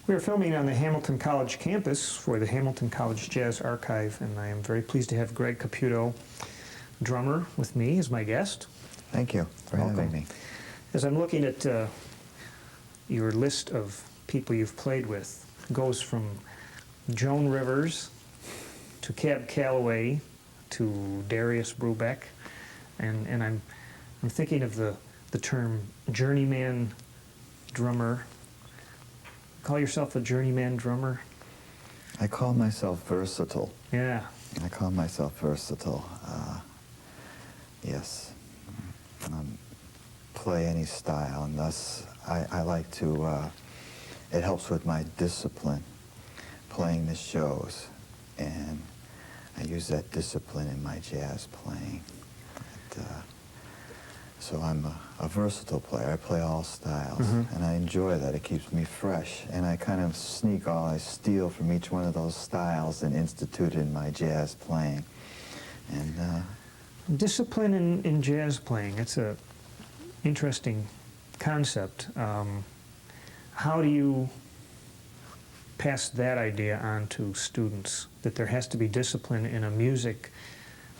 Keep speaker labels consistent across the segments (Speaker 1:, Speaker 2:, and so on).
Speaker 1: We are filming on the Hamilton College campus for the Hamilton College Jazz Archive, and I am very pleased to have Greg Caputo, drummer, with me as my guest.
Speaker 2: Thank you for having me.
Speaker 1: As I'm looking at your list of people you've played with, it goes from Joan Rivers to Cab Calloway to Darius Brubeck, and I'm thinking of the term journeyman drummer. Call yourself a journeyman drummer?
Speaker 2: I call myself versatile.
Speaker 1: Yeah.
Speaker 2: I call myself versatile. Yes. Play any style, and thus I like to, it helps with my discipline, playing the shows, and I use that discipline in my jazz playing. So I'm a versatile player. I play all styles, and I enjoy that. It keeps me fresh, and I kind of I steal from each one of those styles and institute it in my jazz playing. And
Speaker 1: discipline in jazz playing, it's a interesting concept. How do you pass that idea on to students, that there has to be discipline in a music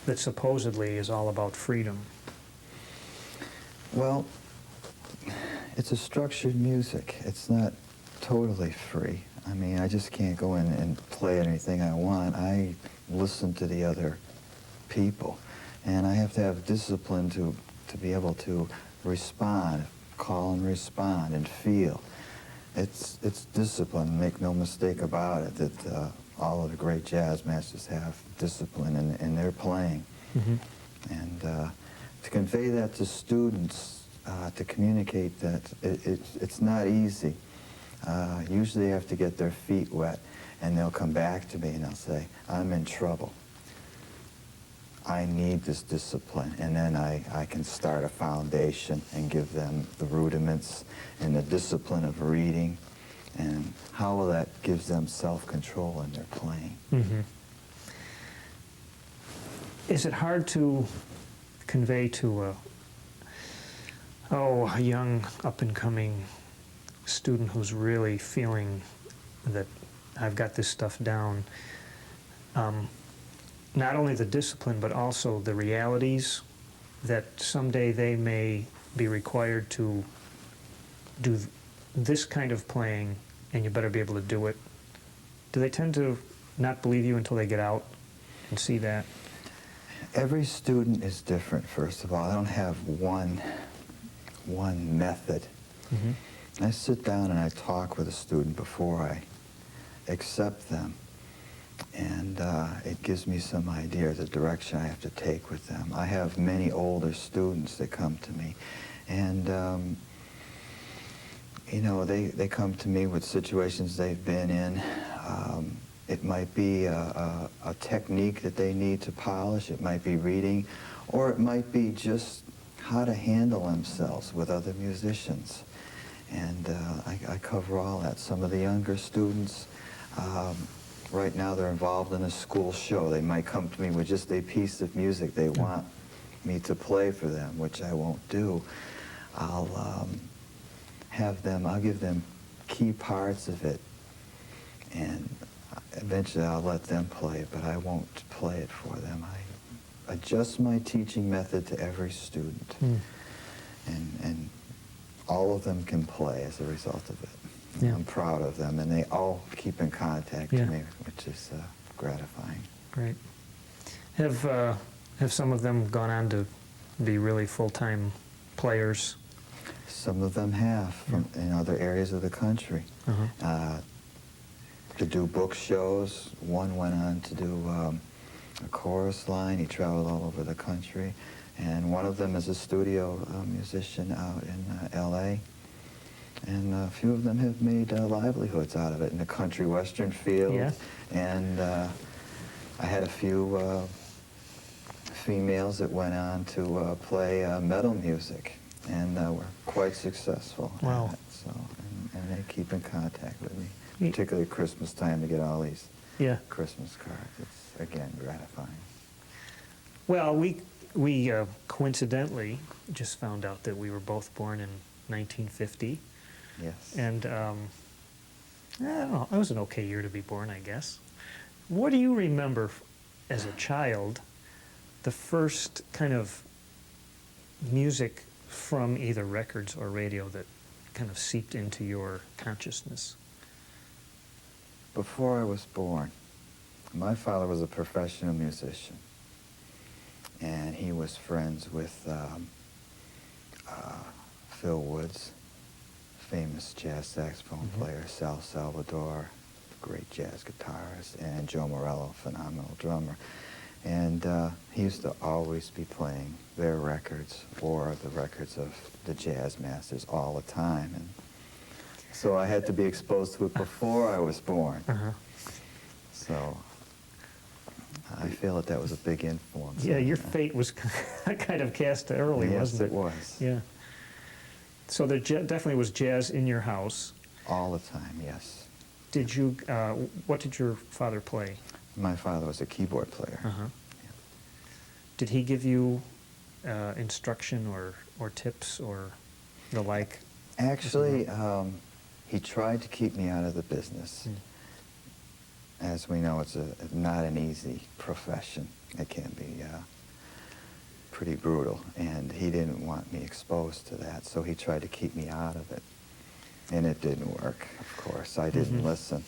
Speaker 1: that supposedly is all about freedom?
Speaker 2: Well, it's a structured music. It's not totally free. I mean, I just can't go in and play anything I want. I listen to the other people, and I have to have discipline to be able to respond, call and respond, and feel. It's discipline, make no mistake about it, that all of the great jazz masters have discipline in their playing. And to convey that to students, to communicate that it's not easy. Usually they have to get their feet wet, and they'll come back to me and they'll say, I'm in trouble. I need this discipline, and then I can start a foundation and give them the rudiments and the discipline of reading, and how that gives them self-control in their playing.
Speaker 1: Is it hard to convey to a young up-and-coming student who's really feeling that I've got this stuff down, not only the discipline, but also the realities that someday they may be required to do this kind of playing, and you better be able to do it? Do they tend to not believe you until they get out and see that?
Speaker 2: Every student is different, first of all. I don't have one method. I sit down and I talk with a student before I accept them, and it gives me some idea of the direction I have to take with them. I have many older students that come to me, and you know, they come to me with situations they've been in. It might be a technique that they need to polish, it might be reading, or it might be just how to handle themselves with other musicians. And I cover all that. Some of the younger students, right now they're involved in a school show. They might come to me with just a piece of music they want me to play for them, which I won't do. I'll give them key parts of it, and eventually I'll let them play it, but I won't play it for them. I adjust my teaching method to every student, and all of them can play as a result of it. I'm proud of them, and they all keep in contact with me, which is gratifying.
Speaker 1: Great. Have some of them gone on to be really full-time players?
Speaker 2: Some of them have, from in other areas of the country. To do book shows. One went on to do a chorus line. He traveled all over the country. And one of them is a studio musician out in L.A. And a few of them have made livelihoods out of it in the country western field. And I had a few females that went on to play metal music, and were quite successful at it. So, and they keep in contact with me, particularly Christmas time, to get all these Christmas cards. It's, again, gratifying.
Speaker 1: Well, we coincidentally just found out that we were both born in 1950.
Speaker 2: Yes.
Speaker 1: And I don't know. It was an okay year to be born, I guess. What do you remember as a child, the first kind of music from either records or radio that kind of seeped into your consciousness?
Speaker 2: Before I was born, my father was a professional musician, and he was friends with Phil Woods, famous jazz saxophone player, Sal Salvador, great jazz guitarist, and Joe Morello, phenomenal drummer. And he used to always be playing their records or the records of the jazz masters all the time. And so I had to be exposed to it before I was born. So I feel that was a big influence.
Speaker 1: Yeah, your fate was kind of cast early, wasn't it?
Speaker 2: Yes, it was.
Speaker 1: Yeah. So there definitely was jazz in your house.
Speaker 2: All the time, yes.
Speaker 1: Did you, what did your father play?
Speaker 2: My father was a keyboard player.
Speaker 1: Yeah. Did he give you instruction or tips or the like?
Speaker 2: Actually, he tried to keep me out of the business. As we know, it's not an easy profession. It can be pretty brutal, and he didn't want me exposed to that, so he tried to keep me out of it. And it didn't work, of course. I didn't listen.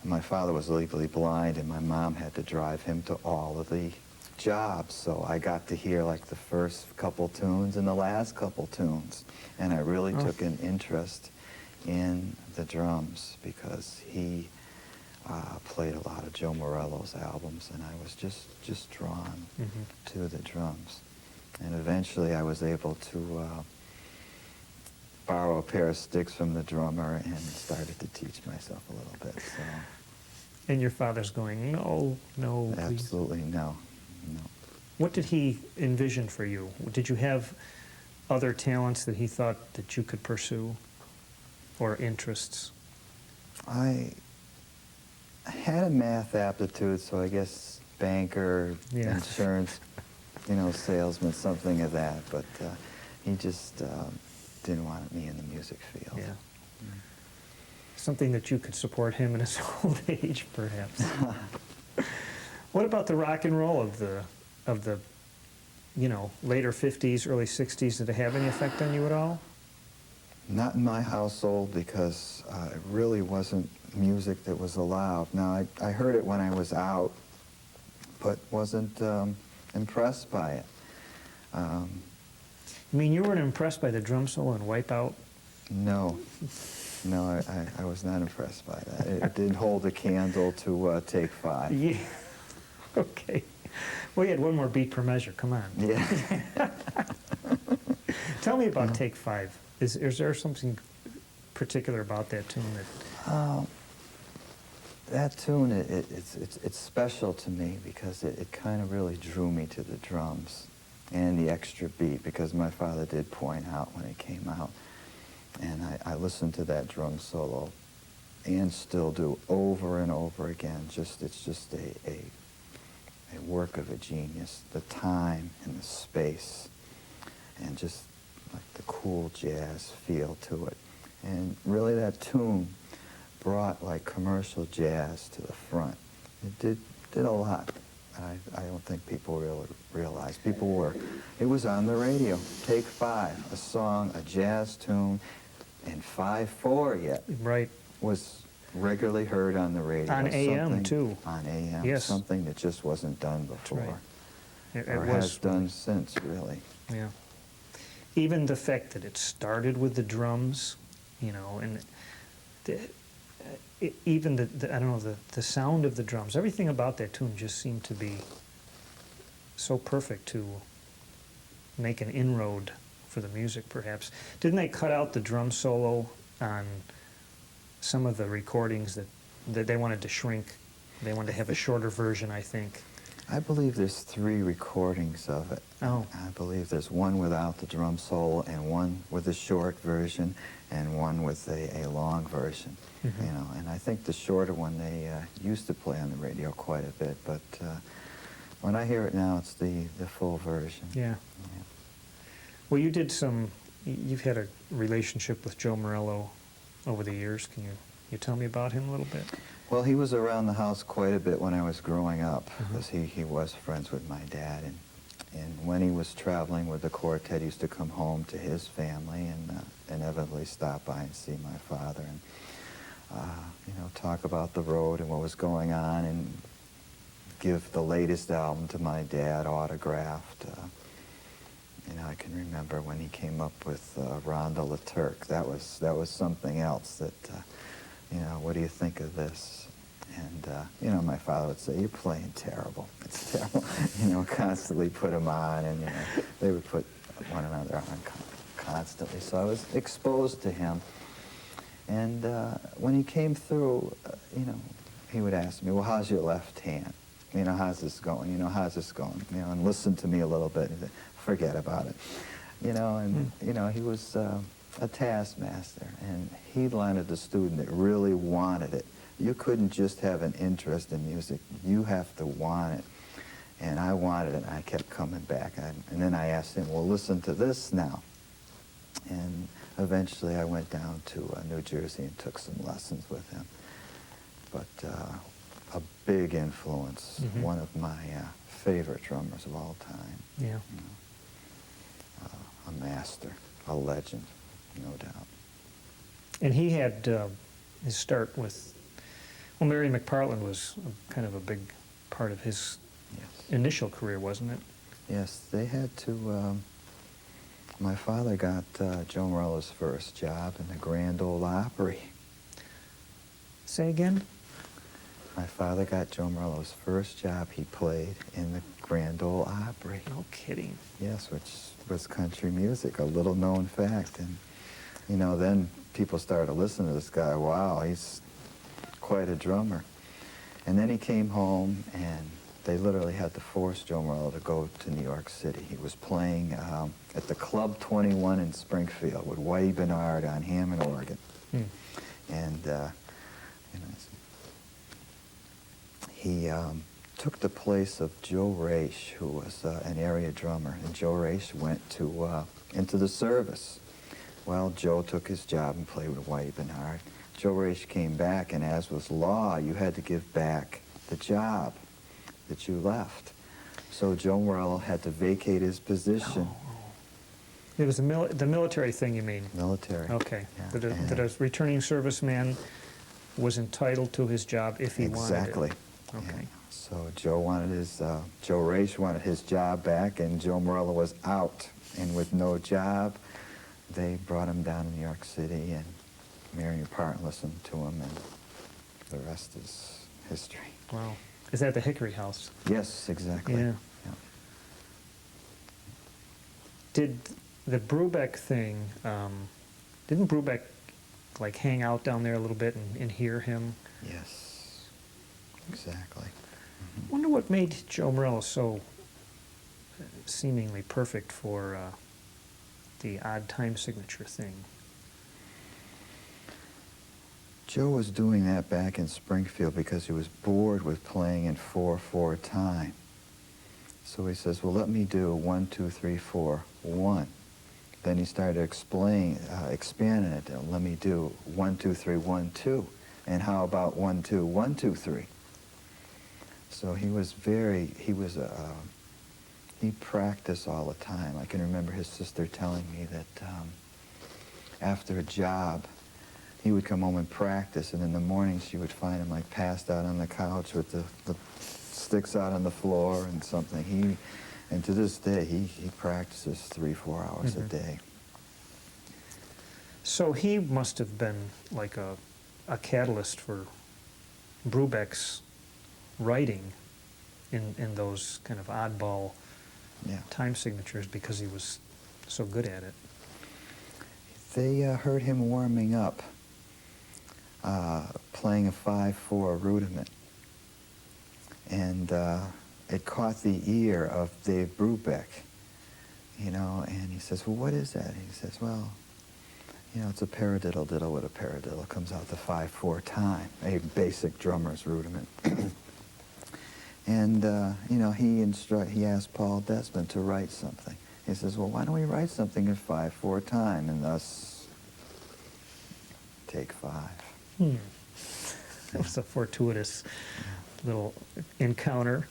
Speaker 2: My father was legally blind, and my mom had to drive him to all of the jobs, so I got to hear like the first couple tunes and the last couple tunes, and I really took an interest in the drums because he played a lot of Joe Morello's albums, and I was just drawn to the drums. And eventually I was able to borrow a pair of sticks from the drummer and started to teach myself a little bit. So.
Speaker 1: And your father's going, no, no, please.
Speaker 2: Absolutely no.
Speaker 1: What did he envision for you? Did you have other talents that he thought that you could pursue, or interests?
Speaker 2: I had a math aptitude, so I guess banker, insurance, salesman, something of that. But he just didn't want me in the music field.
Speaker 1: Yeah. Something that you could support him in his old age, perhaps. What about the rock and roll of the later 50s, early 60s? Did it have any effect on you at all?
Speaker 2: Not in my household, because it really wasn't music that was allowed. Now, I heard it when I was out, but wasn't impressed by it.
Speaker 1: You mean you weren't impressed by the drum solo in Wipeout?
Speaker 2: No. No, I was not impressed by that. It didn't hold a candle to Take Five.
Speaker 1: Yeah. Okay. Well, you had one more beat per measure. Come on.
Speaker 2: Yeah.
Speaker 1: Tell me about Take Five. Is there something particular about that tune that?
Speaker 2: That tune, it's special to me because it kind of really drew me to the drums and the extra beat, because my father did point out when it came out. And I listened to that drum solo and still do over and over again. It's just a work of a genius. The time and the space and just like the cool jazz feel to it. And really that tune brought like commercial jazz to the front. It did a lot. I don't think people really realize. It was on the radio. Take Five, a song, a jazz tune, and 5/4 yet.
Speaker 1: Right.
Speaker 2: Was regularly heard on the radio.
Speaker 1: On AM too.
Speaker 2: On AM.
Speaker 1: Yes.
Speaker 2: Something that just wasn't done before.
Speaker 1: Right.
Speaker 2: Or has done since, really.
Speaker 1: Yeah. Even the fact that it started with the drums, and even I don't know, the sound of the drums, everything about that tune just seemed to be so perfect to make an inroad for the music, perhaps. Didn't they cut out the drum solo on some of the recordings that they wanted to shrink? They wanted to have a shorter version, I think.
Speaker 2: I believe there's 3 recordings of it.
Speaker 1: Oh.
Speaker 2: I believe there's one without the drum solo, and one with a short version, and one with a long version. And I think the shorter one they used to play on the radio quite a bit, but when I hear it now, it's the full version.
Speaker 1: Yeah. Well, you've had a relationship with Joe Morello over the years? Can you tell me about him a little bit?
Speaker 2: Well, he was around the house quite a bit when I was growing up, because he was friends with my dad. And when he was traveling with the quartet, he used to come home to his family and inevitably stop by and see my father and, you know, talk about the road and what was going on and give the latest album to my dad, autographed. You know, I can remember when he came up with Rhonda La Turk. That was something else that, you know, what do you think of this? And, you know, my father would say, you're playing terrible. It's terrible. You know, constantly put him on, and, you know, they would put one another on constantly. So I was exposed to him. And when he came through, you know, he would ask me, well, how's your left hand? You know, how's this going? You know, how's this going? You know, and listen to me a little bit. And forget about it. You know, and, you know, he was a taskmaster, and he wanted the student that really wanted it. You couldn't just have an interest in music. You have to want it. And I wanted it, and I kept coming back. And then I asked him, well, listen to this now. And eventually I went down to New Jersey and took some lessons with him. But a big influence, one of my favorite drummers of all time.
Speaker 1: Yeah.
Speaker 2: You know, a master, a legend, no doubt.
Speaker 1: And he had his start with, well, Mary McPartland was kind of a big part of his initial career, wasn't it?
Speaker 2: Yes, they had to, my father got Joe Morello's first job in the Grand Ole Opry.
Speaker 1: Say again?
Speaker 2: My father got Joe Morello's first job. He played in the Grand Ole Opry.
Speaker 1: No kidding.
Speaker 2: Yes, which was country music, a little known fact. And, you know, then people started to listen to this guy. Wow, he's quite a drummer. And then he came home, and they literally had to force Joe Morello to go to New York City. He was playing at the Club 21 in Springfield with Whitey Bernard on Hammond organ. And, you know, he took the place of Joe Raish, who was an area drummer. And Joe Raish went to into the service. Well, Joe took his job and played with Whitey Bernard. Joe Raish came back, and as was law, you had to give back the job that you left. So Joe Morello had to vacate his position.
Speaker 1: It was the military thing, you mean?
Speaker 2: Military.
Speaker 1: Okay.
Speaker 2: Yeah.
Speaker 1: That a returning serviceman was entitled to his job if he wanted it.
Speaker 2: Exactly.
Speaker 1: Okay.
Speaker 2: Yeah. So Joe wanted his, Joe Raish wanted his job back, and Joe Morello was out. And with no job, they brought him down to New York City, and Mary McPartland listened to him, and the rest is history.
Speaker 1: Wow. Is that the Hickory House?
Speaker 2: Yes, exactly.
Speaker 1: Yeah.
Speaker 2: Yeah.
Speaker 1: Did the Brubeck thing, didn't Brubeck like hang out down there a little bit and hear him?
Speaker 2: Yes, exactly.
Speaker 1: I wonder what made Joe Morello so seemingly perfect for the odd time signature thing.
Speaker 2: Joe was doing that back in Springfield because he was bored with playing in 4/4 time. So he says, well, let me do 1, 2, 3, 4, 1. Then he started expanding it. Let me do 1, 2, 3, 1, 2. And how about 1, 2, 1, 2, 3? So he was he practiced all the time. I can remember his sister telling me that after a job, he would come home and practice, and in the morning she would find him like passed out on the couch with the sticks out on the floor and something. And to this day, he practices 3-4 hours a day.
Speaker 1: So he must have been like a catalyst for Brubeck's writing in those kind of oddball time signatures because he was so good at it.
Speaker 2: They heard him warming up, playing a 5/4 rudiment, and it caught the ear of Dave Brubeck, you know, and he says, well, what is that? He says, well, you know, it's a paradiddle diddle with a paradiddle. Comes out the 5/4 time, a basic drummer's rudiment. And, you know, he asked Paul Desmond to write something. He says, well, why don't we write something in 5/4 time? And thus, take 5.
Speaker 1: That was a fortuitous little encounter.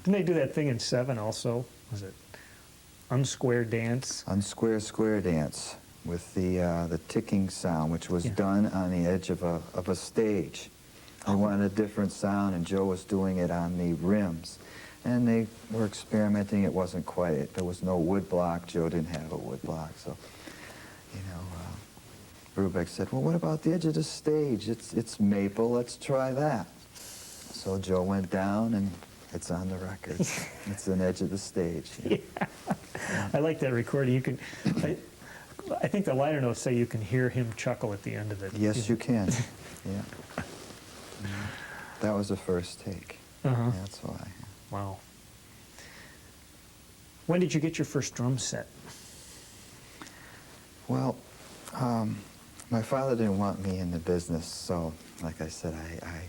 Speaker 1: Didn't they do that thing in 7 also? Was it unsquare dance?
Speaker 2: Unsquare square dance with the ticking sound, which was done on the edge of a stage. They wanted a different sound, and Joe was doing it on the rims. And they were experimenting. It wasn't quite it. There was no wood block. Joe didn't have a wood block, so, you know, Brubeck said, well, what about the edge of the stage? It's maple. Let's try that. So Joe went down, and it's on the record. It's an edge of the stage.
Speaker 1: Yeah. I like that recording. You can, I think the liner notes say you can hear him chuckle at the end of it.
Speaker 2: Yes, you can. Yeah. That was the first take. That's why.
Speaker 1: Wow. When did you get your first drum set?
Speaker 2: Well, my father didn't want me in the business, so like I said, I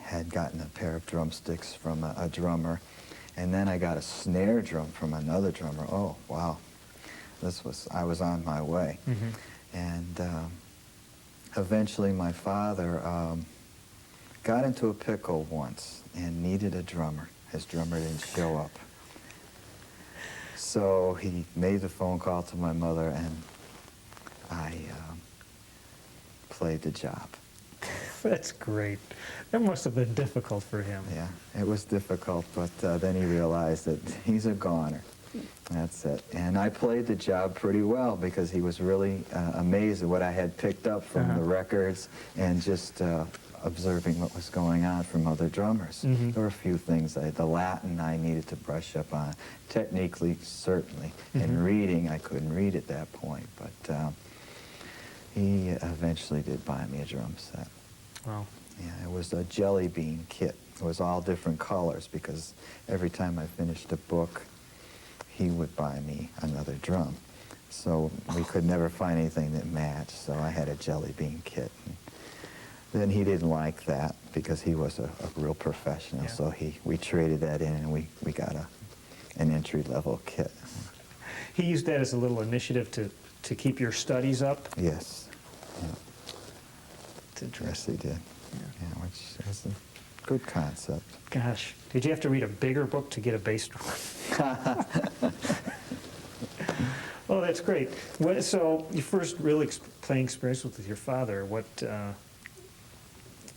Speaker 2: had gotten a pair of drumsticks from a drummer, and then I got a snare drum from another drummer. Oh, wow. I was on my way. And eventually my father got into a pickle once and needed a drummer. His drummer didn't show up. So he made the phone call to my mother, and I played the job.
Speaker 1: That's great. That must have been difficult for him.
Speaker 2: Yeah, it was difficult, but then he realized that he's a goner. That's it. And I played the job pretty well because he was really amazed at what I had picked up from the records and just observing what was going on from other drummers. There were a few things. The Latin I needed to brush up on. Technically, certainly. In reading, I couldn't read at that point, but he eventually did buy me a drum set.
Speaker 1: Wow.
Speaker 2: Yeah, it was a jelly bean kit. It was all different colors because every time I finished a book, he would buy me another drum. So we could never find anything that matched, so I had a jelly bean kit. And then he didn't like that because he was a real professional, so we traded that in, and we got an entry-level kit.
Speaker 1: He used that as a little initiative to keep your studies up?
Speaker 2: Yes. Yeah.
Speaker 1: Yes,
Speaker 2: he did. Yeah, which is a good concept.
Speaker 1: Gosh, did you have to read a bigger book to get a bass drum? Oh, that's great. So your first real playing experience with your father,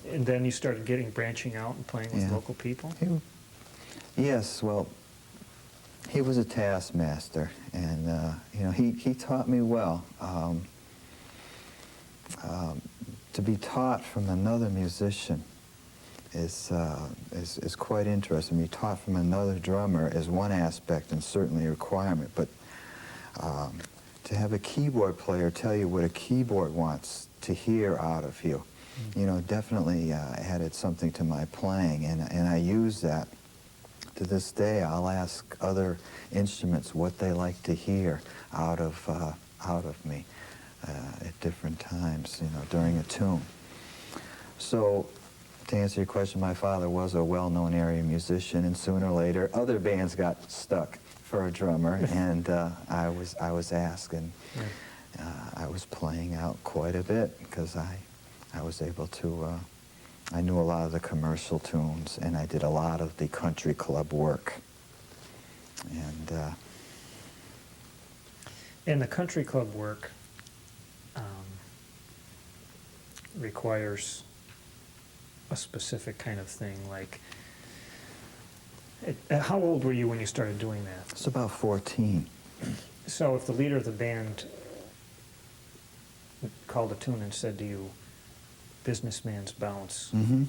Speaker 1: and then you started branching out and playing with local people?
Speaker 2: Yes, well, he was a taskmaster, and you know, he taught me well. To be taught from another musician is quite interesting. To be taught from another drummer is one aspect and certainly a requirement, but to have a keyboard player tell you what a keyboard wants to hear out of you, you know, definitely added something to my playing, and I use that to this day. I'll ask other instruments what they like to hear out of me at different times, you know, during a tune. So, to answer your question, my father was a well-known area musician, and sooner or later, other bands got stuck for a drummer, and I was asked, and I was playing out quite a bit because I was able to. I knew a lot of the commercial tunes, and I did a lot of the country club work,
Speaker 1: and the country club work requires a specific kind of thing, like, how old were you when you started doing that?
Speaker 2: It's about 14.
Speaker 1: So if the leader of the band called a tune and said to you, "Businessman's Bounce," you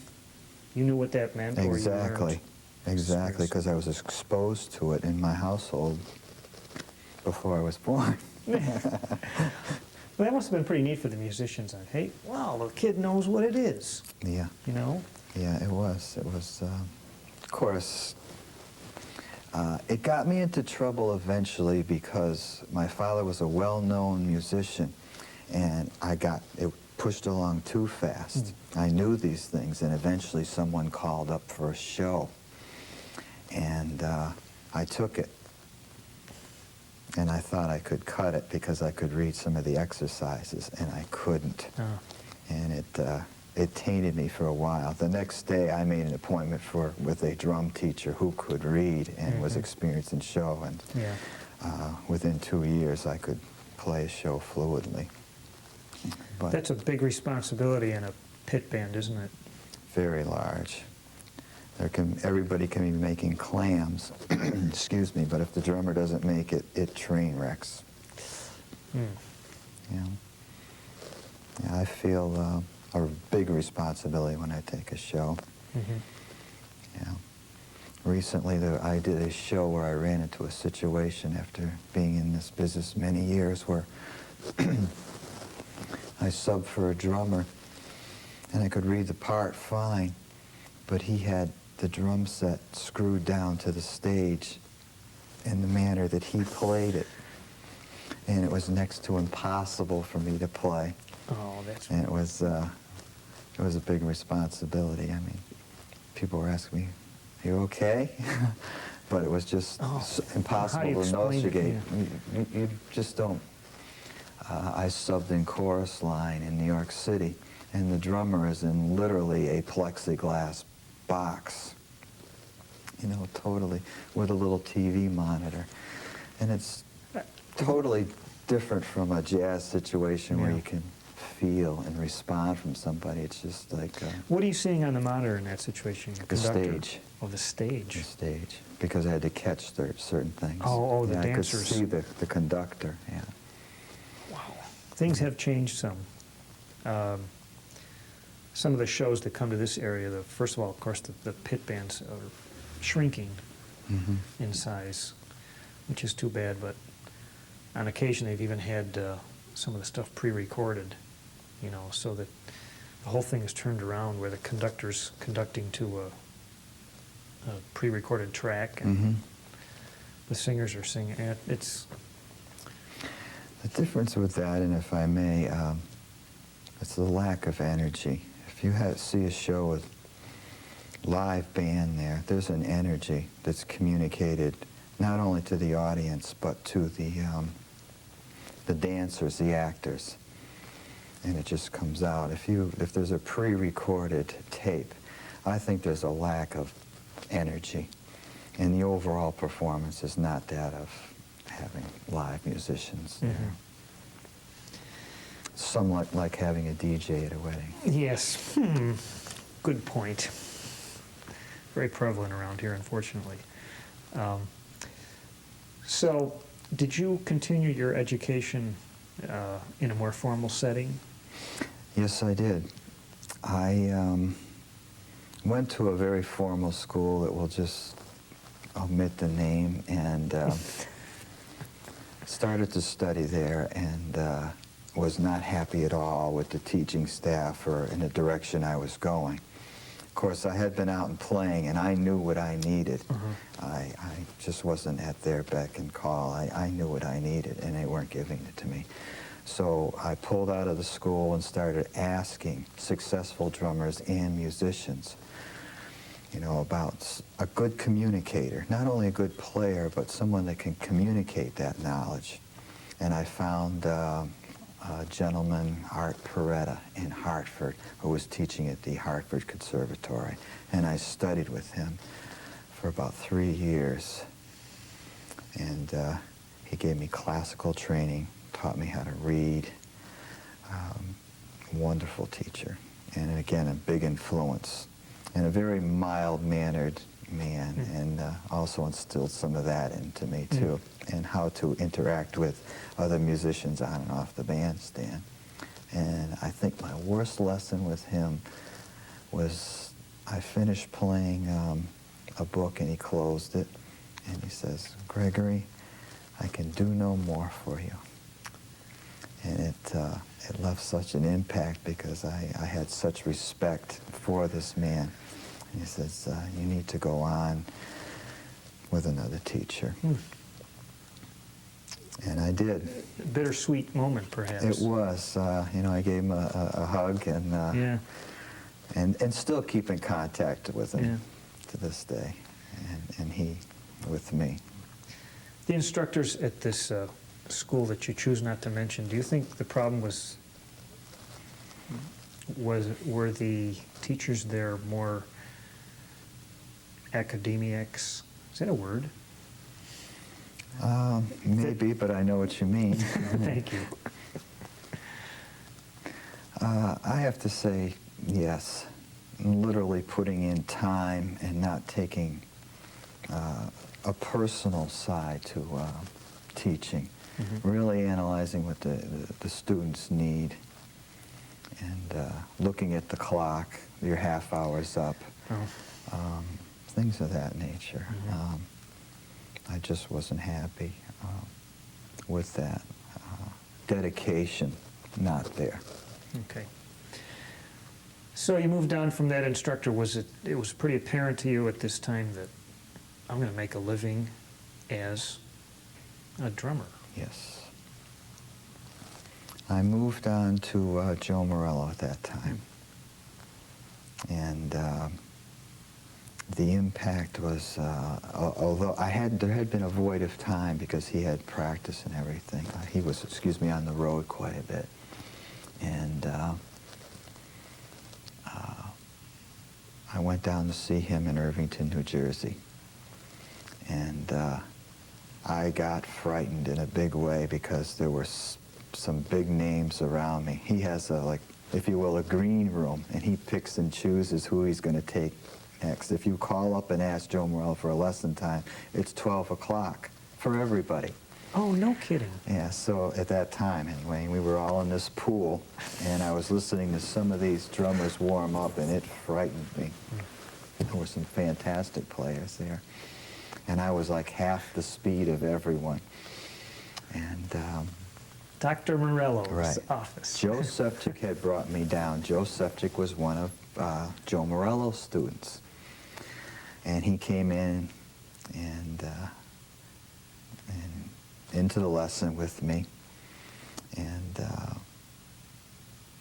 Speaker 1: knew what that meant?
Speaker 2: Exactly, exactly, because I was exposed to it in my household before I was born.
Speaker 1: Well, that must have been pretty neat for the musicians. Like, hey, wow, the kid knows what it is.
Speaker 2: Yeah.
Speaker 1: You know?
Speaker 2: Yeah, it was. It was, of course, it got me into trouble eventually because my father was a well-known musician, and it pushed along too fast. I knew these things, and eventually someone called up for a show, and I took it. And I thought I could cut it because I could read some of the exercises, and I couldn't.
Speaker 1: Oh.
Speaker 2: And it tainted me for a while. The next day, I made an appointment with a drum teacher who could read and was experienced in show. And
Speaker 1: Yeah.
Speaker 2: within 2 years, I could play a show fluidly. But
Speaker 1: That's a big responsibility in a pit band, isn't it?
Speaker 2: very large. Everybody can be making clams, excuse me, but if the drummer doesn't make it, it train wrecks.
Speaker 1: Mm.
Speaker 2: Yeah, I feel a big responsibility when I take a show.
Speaker 1: Mm-hmm.
Speaker 2: Yeah. Recently, I did a show where I ran into a situation after being in this business many years where I subbed for a drummer, and I could read the part fine, but he had the drum set screwed down to the stage in the manner that he played it. And it was next to impossible for me to play.
Speaker 1: Oh, that's...
Speaker 2: And it was a big responsibility. I mean, people were asking me, "Are you okay?" But it was just impossible to enunciate. You just don't. I subbed in Chorus Line in New York City, and the drummer is in literally a plexiglass box, you know, totally, with a little TV monitor. And it's totally different from a jazz situation where you can feel and respond from somebody. It's just like...
Speaker 1: what are you seeing on the monitor in that situation?
Speaker 2: The stage.
Speaker 1: Oh, the stage.
Speaker 2: The stage. Because I had to catch certain things.
Speaker 1: Oh, the
Speaker 2: yeah,
Speaker 1: dancers.
Speaker 2: I could see the conductor, yeah.
Speaker 1: Wow. Things have changed some. Some of the shows that come to this area, first of all, of course, the pit bands are shrinking in size, which is too bad, but on occasion they've even had some of the stuff pre-recorded, you know, so that the whole thing is turned around where the conductor's conducting to a pre-recorded track and the singers are singing. It's...
Speaker 2: The difference with that, and if I may, it's the lack of energy. If you see a show with live band there's an energy that's communicated not only to the audience but to the dancers, the actors, and it just comes out. If there's a pre-recorded tape, I think there's a lack of energy, and the overall performance is not that of having live musicians there. Somewhat like having a DJ at a wedding.
Speaker 1: Yes. Good point. Very prevalent around here, unfortunately. So, did you continue your education in a more formal setting?
Speaker 2: Yes, I did. I went to a very formal school that will just omit the name, and started to study there, and was not happy at all with the teaching staff or in the direction I was going. Of course, I had been out and playing, and I knew what I needed. I just wasn't at their beck and call. I knew what I needed, and they weren't giving it to me. So I pulled out of the school and started asking successful drummers and musicians, you know, about a good communicator, not only a good player, but someone that can communicate that knowledge. And I found a gentleman, Art Peretta, in Hartford, who was teaching at the Hartford Conservatory. And I studied with him for about 3 years. And he gave me classical training, taught me how to read. Wonderful teacher. And again, a big influence. And a very mild-mannered man, and also instilled some of that into me, too, and how to interact with other musicians on and off the bandstand. And I think my worst lesson with him was I finished playing a book, and he closed it, and he says, "Gregory, I can do no more for you." And it left such an impact because I had such respect for this man. And he says, "You need to go on with another teacher." And I did.
Speaker 1: A bittersweet moment, perhaps.
Speaker 2: It was. You know, I gave him a hug, and and still keep in contact with him to this day, and he with me.
Speaker 1: The instructors at this school that you choose not to mention, do you think the problem were the teachers there more academics? Is that a word?
Speaker 2: Maybe, but I know what you mean.
Speaker 1: Thank you.
Speaker 2: I have to say yes. Literally putting in time and not taking a personal side to teaching.
Speaker 1: Mm-hmm.
Speaker 2: Really analyzing what the students need and looking at the clock, your half hour's up, things of that nature.
Speaker 1: Mm-hmm.
Speaker 2: I just wasn't happy with that. Dedication, not there.
Speaker 1: Okay. So you moved on from that instructor. It was pretty apparent to you at this time that I'm going to make a living as a drummer?
Speaker 2: Yes. I moved on to Joe Morello at that time. And the impact was, although there had been a void of time because he had practice and everything. He was, on the road quite a bit. And I went down to see him in Irvington, New Jersey. And I got frightened in a big way because there were some big names around me. He has if you will, a green room, and he picks and chooses who he's going to take next. If you call up and ask Joe Morello for a lesson time, it's 12 o'clock for everybody.
Speaker 1: Oh, no kidding.
Speaker 2: Yeah, so at that time, anyway, we were all in this pool, and I was listening to some of these drummers warm up, and it frightened me. There were some fantastic players there. And I was like half the speed of everyone. And
Speaker 1: Dr. Morello's
Speaker 2: right.
Speaker 1: office.
Speaker 2: Joe Sepchik had brought me down. Joe Sepchik was one of Joe Morello's students. And he came in and into the lesson with me. And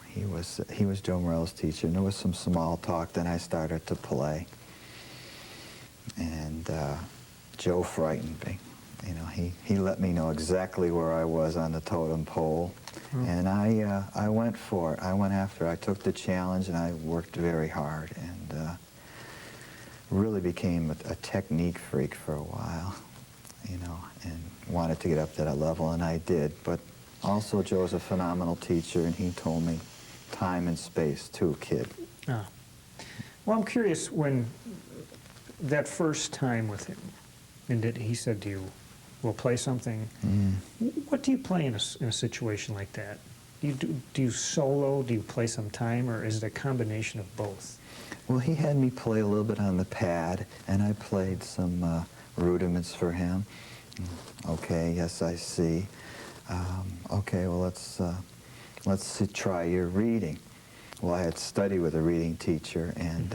Speaker 2: he was Joe Morello's teacher. And there was some small talk. Then I started to play. And Joe frightened me. You know, he let me know exactly where I was on the totem pole, and I went for it. I went after it. I took the challenge, and I worked very hard, and really became a technique freak for a while, you know, and wanted to get up to that level, and I did. But also, Joe's a phenomenal teacher, and he told me time and space too, kid.
Speaker 1: Ah. Well, I'm curious, when that first time with him, and he said to you, we'll play something. What do you play in a situation like that? Do you solo? Do you play some time? Or is it a combination of both?
Speaker 2: Well, he had me play a little bit on the pad, and I played some rudiments for him. Okay, yes, I see. Okay, well, let's try your reading. Well, I had studied with a reading teacher, and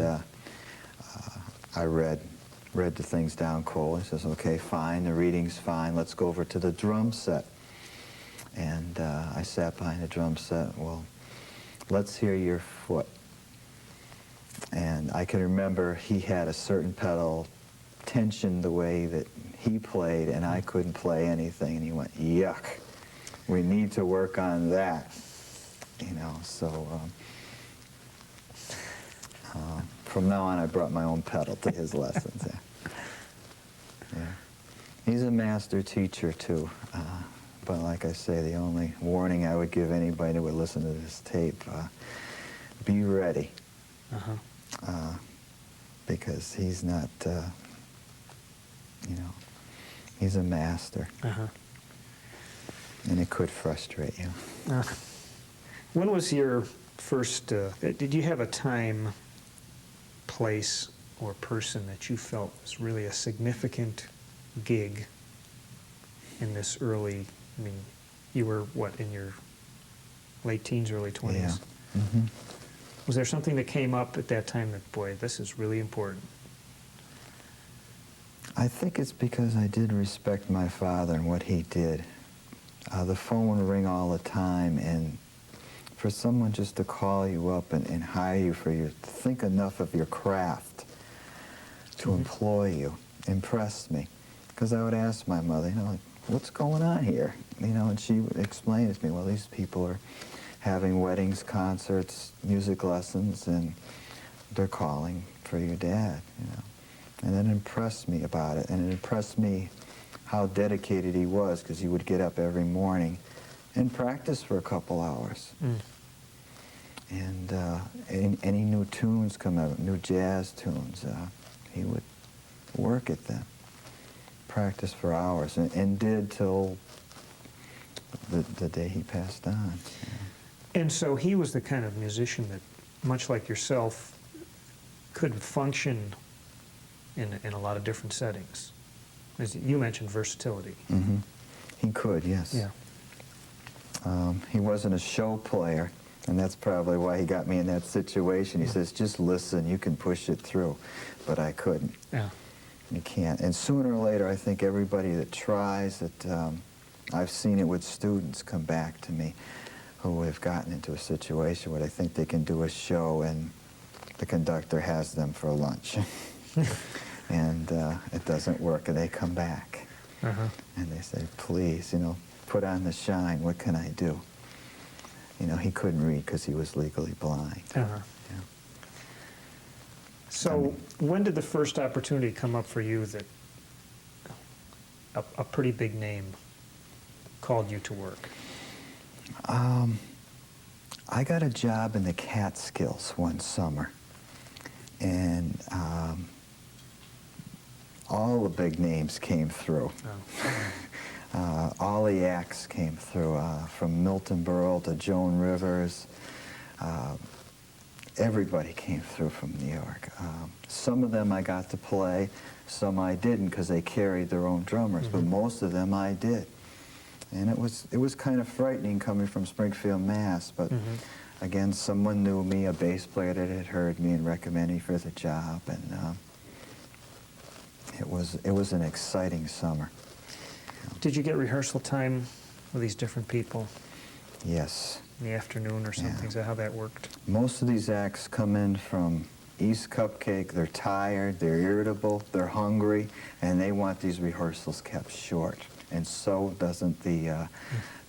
Speaker 2: I read the things down cold. He says, okay, fine, the reading's fine, let's go over to the drum set. And I sat behind the drum set. Well, let's hear your foot. And I can remember he had a certain pedal tensioned the way that he played, and I couldn't play anything. And he went, yuck, we need to work on that. You know, so from now on I brought my own pedal to his lessons. Yeah. Yeah. He's a master teacher too, but like I say, the only warning I would give anybody who would listen to this tape, be ready, because he's not, you know, he's a master, and it could frustrate you.
Speaker 1: When was your first, did you have a time, place, or person that you felt was really a significant gig in this early, I mean, you were, what, in your late teens, early 20s?
Speaker 2: Yeah.
Speaker 1: Was there something that came up at that time that, boy, this is really important?
Speaker 2: I think it's because I did respect my father and what he did. The phone would ring all the time, and for someone just to call you up and hire you to think enough of your craft to employ you impressed me. Because I would ask my mother, you know, like, what's going on here? You know, and she would explain it to me, well, these people are having weddings, concerts, music lessons, and they're calling for your dad, you know. And it impressed me about it, and it impressed me how dedicated he was, because he would get up every morning and practice for a couple hours. And any new tunes come out, new jazz tunes, he would work at them, practice for hours, and did till the day he passed on. Yeah.
Speaker 1: And so he was the kind of musician that, much like yourself, could function in a lot of different settings. As you mentioned, versatility.
Speaker 2: Mm-hmm. He could, yes.
Speaker 1: Yeah.
Speaker 2: He wasn't a show player, and that's probably why he got me in that situation. He says, just listen, you can push it through. But I couldn't.
Speaker 1: Yeah.
Speaker 2: You can't. And sooner or later, I think everybody that tries it, I've seen it with students come back to me who have gotten into a situation where they think they can do a show and the conductor has them for lunch. And it doesn't work, and they come back. And they say, please, you know, put on the shine, what can I do? You know, he couldn't read because he was legally blind. Yeah.
Speaker 1: So when did the first opportunity come up for you that a pretty big name called you to work?
Speaker 2: I got a job in the Catskills one summer, and all the big names came through. All the acts came through, from Milton Berle to Joan Rivers. Everybody came through from New York. Some of them I got to play, some I didn't because they carried their own drummers, but most of them I did. And it was kind of frightening coming from Springfield, Mass, but again, someone knew me, a bass player that had heard me and recommended me for the job, and it was an exciting summer.
Speaker 1: Did you get rehearsal time with these different people?
Speaker 2: Yes.
Speaker 1: In the afternoon or something?
Speaker 2: Yeah.
Speaker 1: Is that how that worked?
Speaker 2: Most of these acts come in from East Cupcake. They're tired, they're irritable, they're hungry, and they want these rehearsals kept short. And so doesn't the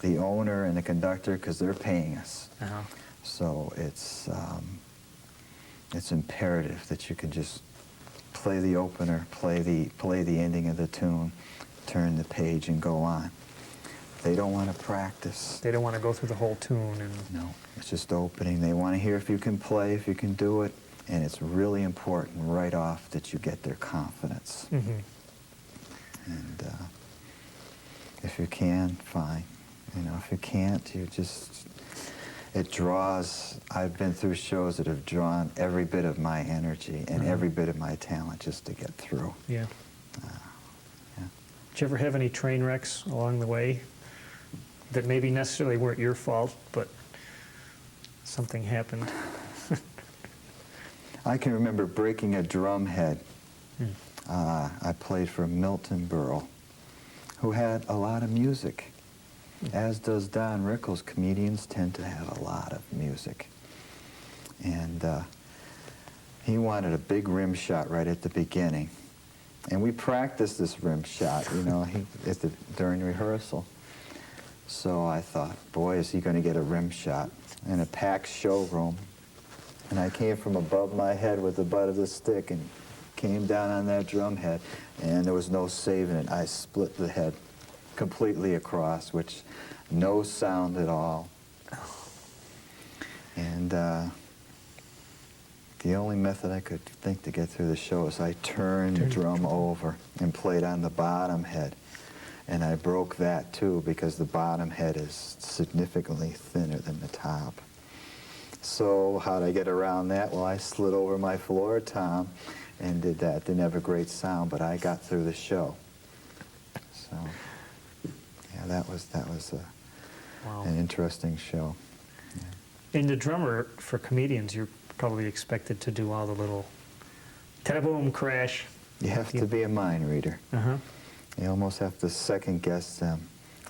Speaker 2: owner and the conductor, because they're paying us. So it's imperative that you can just play the opener, play the ending of the tune, turn the page, and go on. They don't want to practice.
Speaker 1: They don't want to go through the whole tune. And
Speaker 2: no, it's just opening. They want to hear if you can play, if you can do it, and it's really important right off that you get their confidence. And if you can, fine. You know, if you can't, you just, it draws. I've been through shows that have drawn every bit of my energy and every bit of my talent just to get through.
Speaker 1: Yeah. Did you ever have any train wrecks along the way that maybe necessarily weren't your fault, but something happened?
Speaker 2: I can remember breaking a drum head. I played for Milton Berle, who had a lot of music, as does Don Rickles. Comedians tend to have a lot of music. And he wanted a big rim shot right at the beginning. And we practiced this rim shot, you know, during rehearsal. So I thought, boy, is he going to get a rim shot in a packed showroom. And I came from above my head with the butt of the stick and came down on that drum head, and there was no saving it. I split the head completely across, which no sound at all. And the only method I could think to get through the show is I turned the drum over and played on the bottom head. And I broke that too, because the bottom head is significantly thinner than the top. So how'd I get around that? Well, I slid over my floor tom and did that. Didn't have a great sound, but I got through the show. So yeah, that was an interesting show. Yeah.
Speaker 1: In the drummer, for comedians, you're probably expected to do all the little ta-boom, crash.
Speaker 2: You have to be a mind reader. You almost have to second guess them.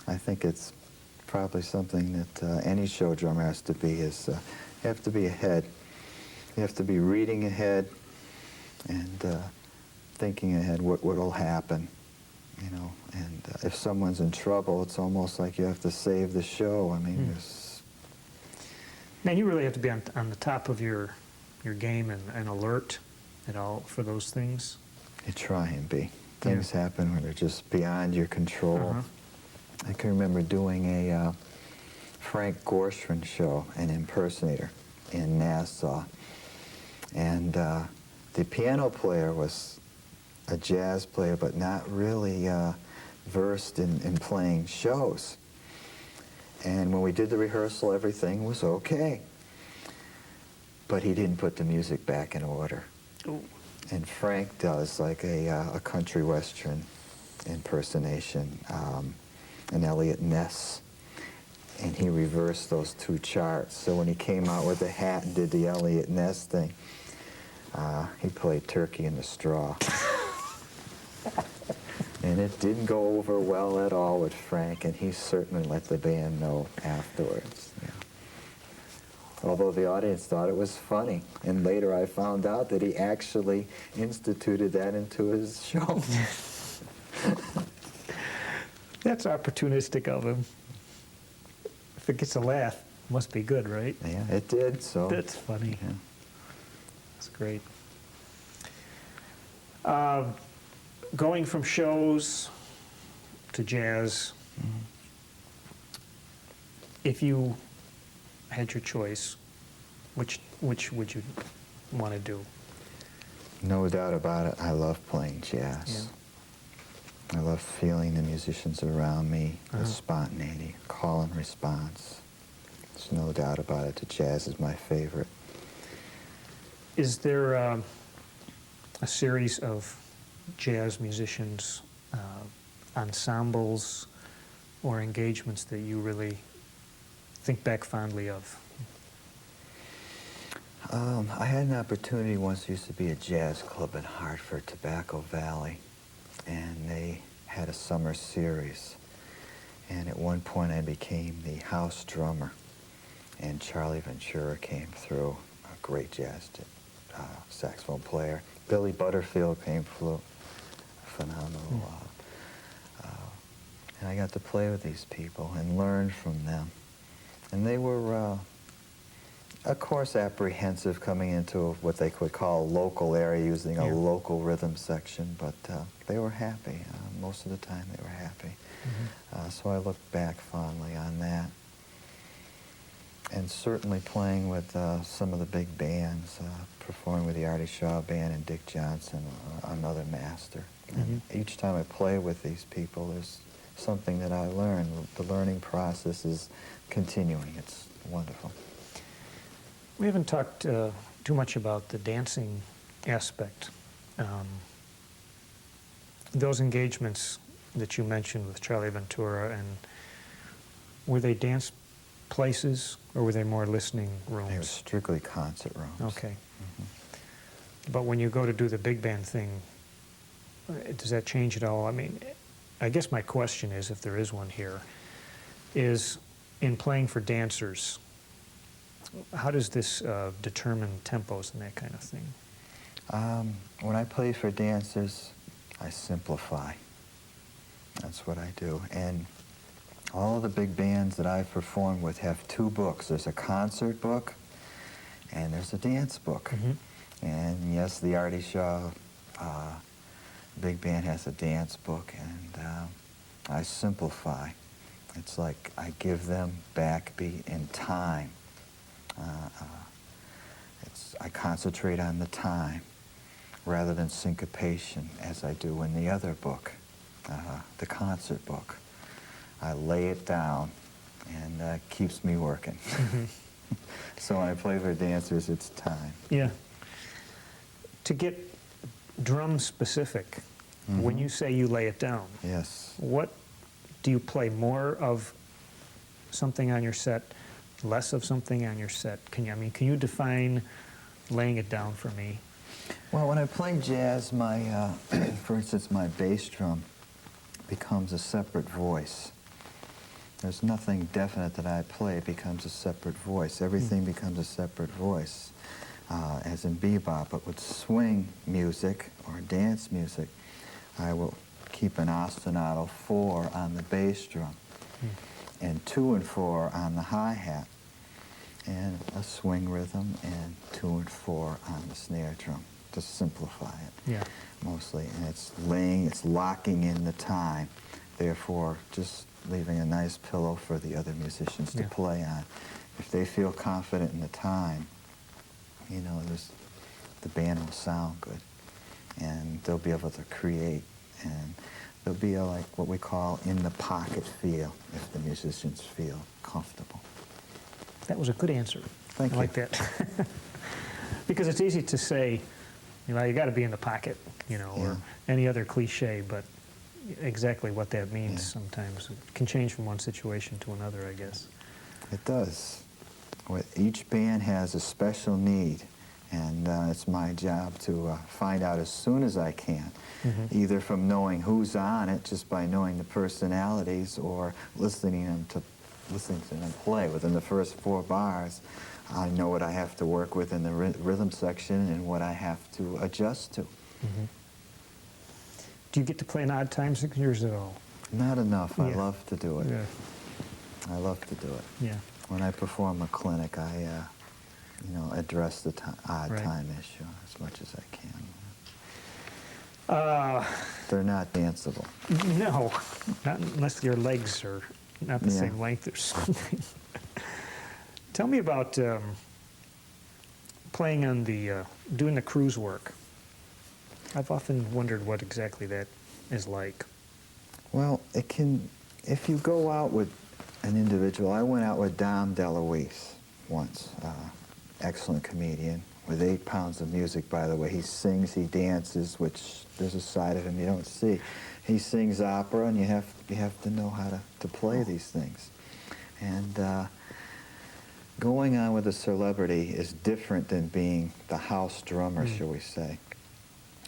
Speaker 2: I think it's probably something that any show drummer has to be, is you have to be ahead. You have to be reading ahead and thinking ahead what will happen. you know, and if someone's in trouble, it's almost like you have to save the show. I mean, there's...
Speaker 1: Man, you really have to be on the top of your game and alert at all for those things.
Speaker 2: You try and be. Things happen when they're just beyond your control. I can remember doing a Frank Gorshin show, an impersonator, in Nassau. And the piano player was a jazz player, but not really versed in playing shows. And when we did the rehearsal, everything was okay. But he didn't put the music back in order.
Speaker 1: Ooh.
Speaker 2: And Frank does like a country western impersonation, an Elliot Ness. And he reversed those two charts. So when he came out with the hat and did the Elliot Ness thing, he played Turkey in the Straw. And it didn't go over well at all with Frank, and he certainly let the band know afterwards. Yeah. Although the audience thought it was funny. And later I found out that he actually instituted that into his show.
Speaker 1: That's opportunistic of him. If it gets a laugh, it must be good, right?
Speaker 2: Yeah, it did, so...
Speaker 1: That's funny.
Speaker 2: Yeah.
Speaker 1: That's great. Going from shows to jazz, if you had your choice, which would you want to do?
Speaker 2: No doubt about it, I love playing jazz. Yeah. I love feeling the musicians around me, the spontaneity, call and response. There's no doubt about it, the jazz is my favorite.
Speaker 1: Is there a series of jazz musicians, ensembles, or engagements that you really think back fondly of?
Speaker 2: I had an opportunity once. There used to be a jazz club in Hartford, Tobacco Valley, and they had a summer series. And at one point I became the house drummer, and Charlie Ventura came through, a great jazz saxophone player. Billy Butterfield came through, phenomenal. And I got to play with these people and learn from them. And they were, of course, apprehensive coming into what they could call a local area, using a local rhythm section, but they were happy. Most of the time they were happy. So I look back fondly on that. And certainly playing with some of the big bands, performing with the Artie Shaw Band and Dick Johnson, another master. And each time I play with these people, there's something that I learn. The learning process is continuing. It's wonderful.
Speaker 1: We haven't talked too much about the dancing aspect. Those engagements that you mentioned with Charlie Ventura, and were they dance places, or were they more listening rooms?
Speaker 2: They were strictly concert rooms.
Speaker 1: Okay. But when you go to do the big band thing, does that change at all? I mean, I guess my question is, if there is one here, is in playing for dancers, how does this determine tempos and that kind of thing?
Speaker 2: When I play for dancers, I simplify. That's what I do. And all of the big bands that I've performed with have two books. There's a concert book, and there's a dance book. And yes, the Artie Shaw big band has a dance book, and I simplify. It's like I give them backbeat and time. I concentrate on the time rather than syncopation, as I do in the other book, the concert book. I lay it down, and that keeps me working. So when I play for dancers, it's time.
Speaker 1: Yeah. To get drum specific, when you say you lay it down,
Speaker 2: yes,
Speaker 1: what do you play? More of something on your set, less of something on your set? Can you define laying it down for me?
Speaker 2: Well, when I play jazz, my, for instance, my bass drum becomes a separate voice. There's nothing definite that I play. It becomes a separate voice. Everything becomes a separate voice, as in bebop. But with swing music or dance music, I will keep an ostinato 4 on the bass drum, and 2 and 4 on the hi-hat, and a swing rhythm, and 2 and 4 on the snare drum, to simplify it.
Speaker 1: Yeah.
Speaker 2: Mostly, and it's locking in the time, therefore just leaving a nice pillow for the other musicians to play on. If they feel confident in the time, you know, the band will sound good, and they'll be able to create, and there'll be a, like what we call in the pocket feel if the musicians feel comfortable.
Speaker 1: That was a good answer.
Speaker 2: Thank
Speaker 1: I
Speaker 2: you.
Speaker 1: like that. Because it's easy to say, you know, you got to be in the pocket, you know, or any other cliche, but exactly what that means sometimes it can change from one situation to another, I guess.
Speaker 2: It does. Each band has a special need, and it's my job to find out as soon as I can, either from knowing who's on it, just by knowing the personalities, or listening to them play. Within the first 4 bars, I know what I have to work with in the rhythm section and what I have to adjust to.
Speaker 1: Do you get to play in odd time signatures at all?
Speaker 2: Not enough. I love to do it.
Speaker 1: Yeah.
Speaker 2: I love to do it.
Speaker 1: Yeah.
Speaker 2: When I perform a clinic, I, you know, address the odd
Speaker 1: Right.
Speaker 2: time issue as much as I can. They're not danceable.
Speaker 1: No, not unless your legs are not the same length or something. Tell me about playing on the, doing the cruise work. I've often wondered what exactly that is like.
Speaker 2: Well, it can, if you go out with an individual, I went out with Dom DeLuise once, excellent comedian, with 8 pounds of music, by the way. He sings, he dances, which there's a side of him you don't see. He sings opera, and you have to know how to play these things. And going on with a celebrity is different than being the house drummer, shall we say.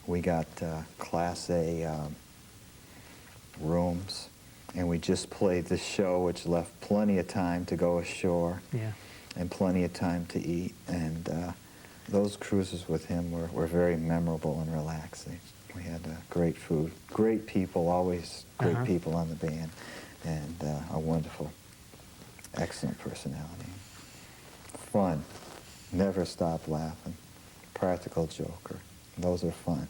Speaker 2: We got Class A rooms, and we just played the show, which left plenty of time to go ashore and plenty of time to eat. And those cruises with him were very memorable and relaxing. We had great food, great people, always great people on the band, and a wonderful, excellent personality. Fun, never stop laughing, practical joker. Those are fun.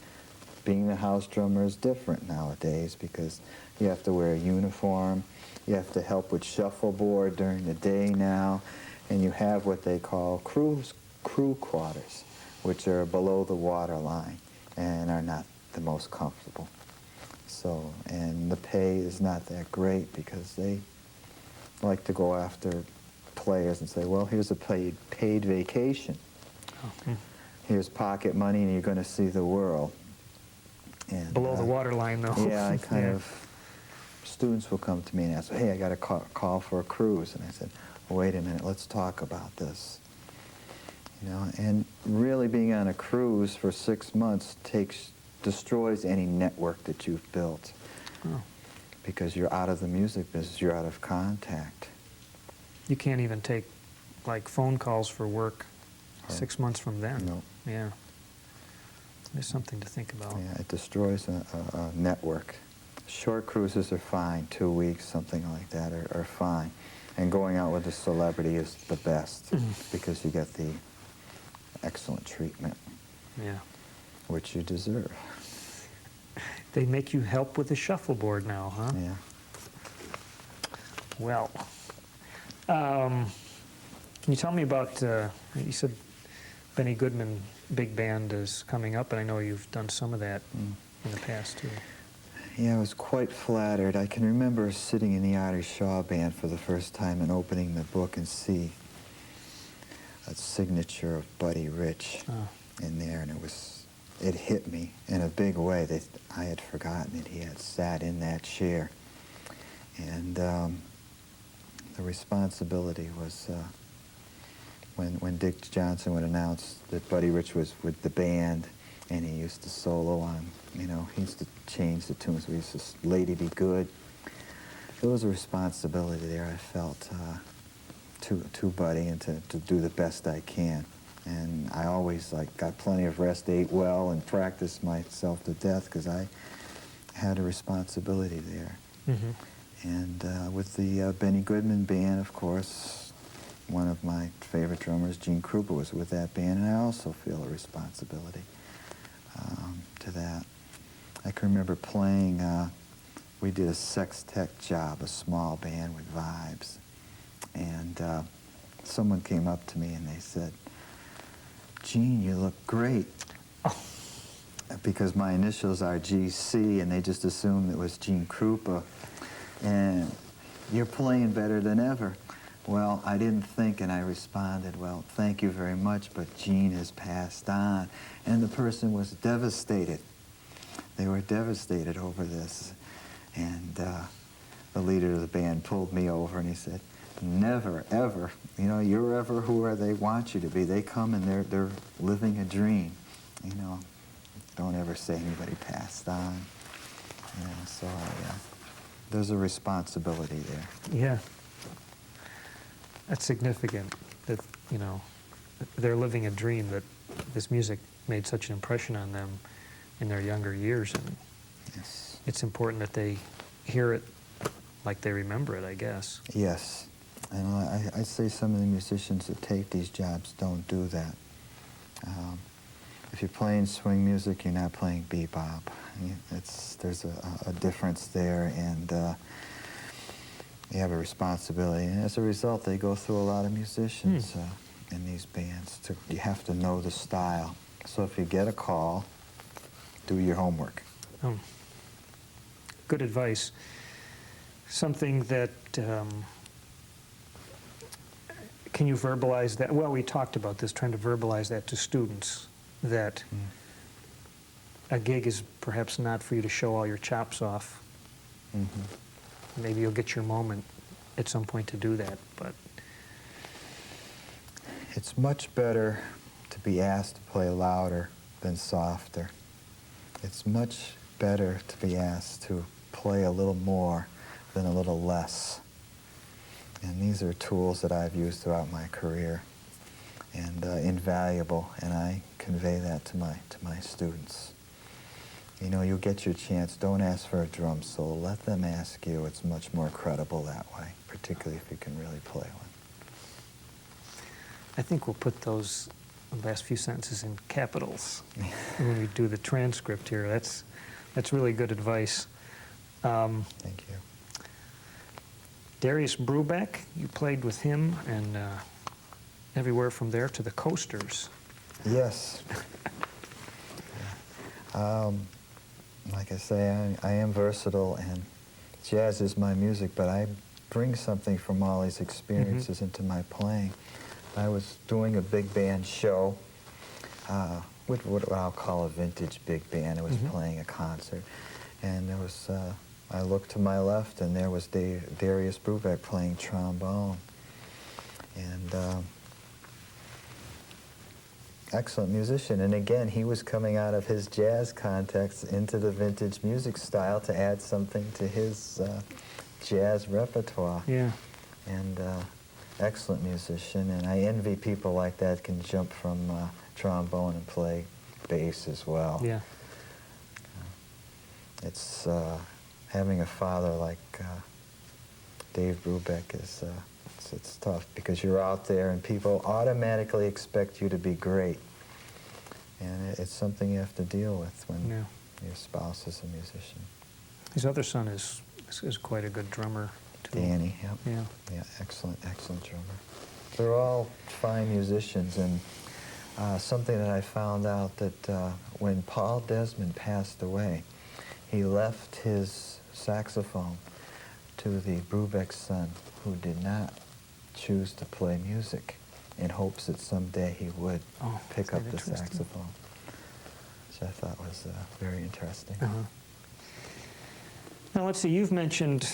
Speaker 2: Being the house drummer is different nowadays because you have to wear a uniform, you have to help with shuffleboard during the day now, and you have what they call crew quarters, which are below the water line and are not the most comfortable. So, and the pay is not that great because they like to go after players and say, well, here's a paid vacation. Here's pocket money and you're going to see the world. And,
Speaker 1: Below the water line, though.
Speaker 2: Yeah, I kind of, students will come to me and ask, hey, I got a call for a cruise. And I said, well, wait a minute, let's talk about this. You know, and really being on a cruise for 6 months destroys any network that you've built. Because you're out of the music business, you're out of contact.
Speaker 1: You can't even take, like, phone calls for work 6 months from then.
Speaker 2: No.
Speaker 1: Yeah. There's something to think about.
Speaker 2: Yeah, it destroys a network. Short cruises are fine, 2 weeks, something like that, are fine. And going out with a celebrity is the best because you get the excellent treatment, which you deserve.
Speaker 1: They make you help with the shuffleboard now, huh?
Speaker 2: Yeah.
Speaker 1: Well, can you tell me about, you said Benny Goodman Big Band is coming up, and I know you've done some of that in the past, too.
Speaker 2: Yeah, I was quite flattered. I can remember sitting in the Artie Shaw Band for the first time and opening the book and see a signature of Buddy Rich in there, and it hit me in a big way that I had forgotten that he had sat in that chair. And the responsibility was when Dick Johnson would announce that Buddy Rich was with the band, and he used to solo on, you know, he used to change the tunes. We used to Lady Be Good. There was a responsibility there, I felt, to Buddy, and to do the best I can. And I always got plenty of rest, ate well, and practiced myself to death because I had a responsibility there.
Speaker 1: Mm-hmm.
Speaker 2: And with the Benny Goodman band, of course, one of my favorite drummers, Gene Krupa, was with that band, and I also feel a responsibility to that. I can remember playing, we did a sextet job, a small band with vibes, and someone came up to me and they said, "Gene, you look great."
Speaker 1: Oh.
Speaker 2: Because my initials are GC, and they just assumed it was Gene Krupa, and "You're playing better than ever." Well, I didn't think, and I responded, "Well, thank you very much, but Gene has passed on." And the person was devastated. They were devastated over this. And the leader of the band pulled me over and he said, "Never, ever, you know, you're ever who they want you to be. They come and they're living a dream. You know, don't ever say anybody passed on." You know, so there's a responsibility there.
Speaker 1: Yeah. That's significant that, you know, they're living a dream, that this music made such an impression on them in their younger years. And
Speaker 2: Yes.
Speaker 1: it's important that they hear it like they remember it, I guess.
Speaker 2: Yes. And I say some of the musicians that take these jobs don't do that. If you're playing swing music, you're not playing bebop. There's a difference there, and you have a responsibility. And as a result, they go through a lot of musicians in these bands. You have to know the style. So if you get a call, do your homework.
Speaker 1: Oh. Good advice. Something that, can you verbalize that? Well, we talked about this, trying to verbalize that to students, that a gig is perhaps not for you to show all your chops off.
Speaker 2: Mm-hmm.
Speaker 1: Maybe you'll get your moment at some point to do that, but...
Speaker 2: It's much better to be asked to play louder than softer. It's much better to be asked to play a little more than a little less. And these are tools that I've used throughout my career, and invaluable, and I convey that to my students. You know, you'll get your chance. Don't ask for a drum solo. Let them ask you. It's much more credible that way, particularly if you can really play one.
Speaker 1: I think we'll put those last few sentences in capitals when we do the transcript here. That's really good advice.
Speaker 2: Thank you.
Speaker 1: Darius Brubeck, you played with him, and everywhere from there to the Coasters.
Speaker 2: Yes. Like I say, I am versatile, and jazz is my music, but I bring something from all these experiences into my playing. I was doing a big band show, with what I'll call a vintage big band. It was playing a concert, and there was, I looked to my left, and there was Darius Brubeck playing trombone. And excellent musician. And again, he was coming out of his jazz context into the vintage music style to add something to his jazz repertoire.
Speaker 1: Yeah.
Speaker 2: And excellent musician, and I envy people like that can jump from trombone and play bass as well.
Speaker 1: Yeah.
Speaker 2: It's having a father like Dave Brubeck is it's tough, because you're out there and people automatically expect you to be great, and it's something you have to deal with when your spouse is a musician.
Speaker 1: His other son is quite a good drummer too.
Speaker 2: Danny, yep.
Speaker 1: Yeah.
Speaker 2: Excellent drummer. They're all fine musicians, and something that I found out that when Paul Desmond passed away, he left his saxophone to the Brubeck son, who did not choose to play music, in hopes that someday he would pick up the saxophone, which I thought was very interesting.
Speaker 1: Now let's see, you've mentioned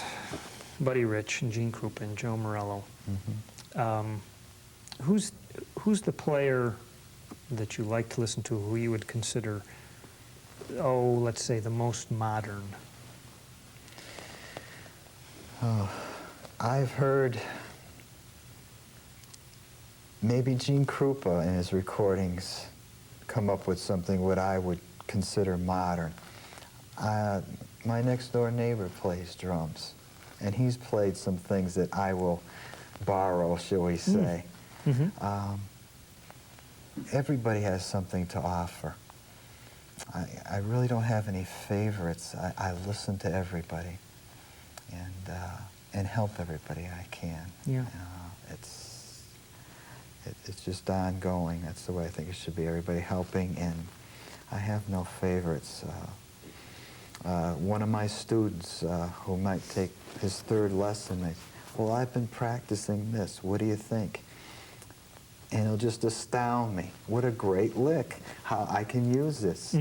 Speaker 1: Buddy Rich and Gene Krupa and Joe Morello. Who's the player that you like to listen to, who you would consider, let's say, the most modern?
Speaker 2: I've heard maybe Gene Krupa in his recordings come up with something what I would consider modern. my next door neighbor plays drums, and he's played some things that I will borrow, shall we say. Everybody has something to offer. I really don't have any favorites. I listen to everybody and help everybody I can.
Speaker 1: Yeah.
Speaker 2: It's just ongoing. That's the way I think it should be. Everybody helping, and I have no favorites. One of my students who might take his third lesson, they, well, I've been practicing this. What do you think? And it'll just astound me. What a great lick. How I can use this.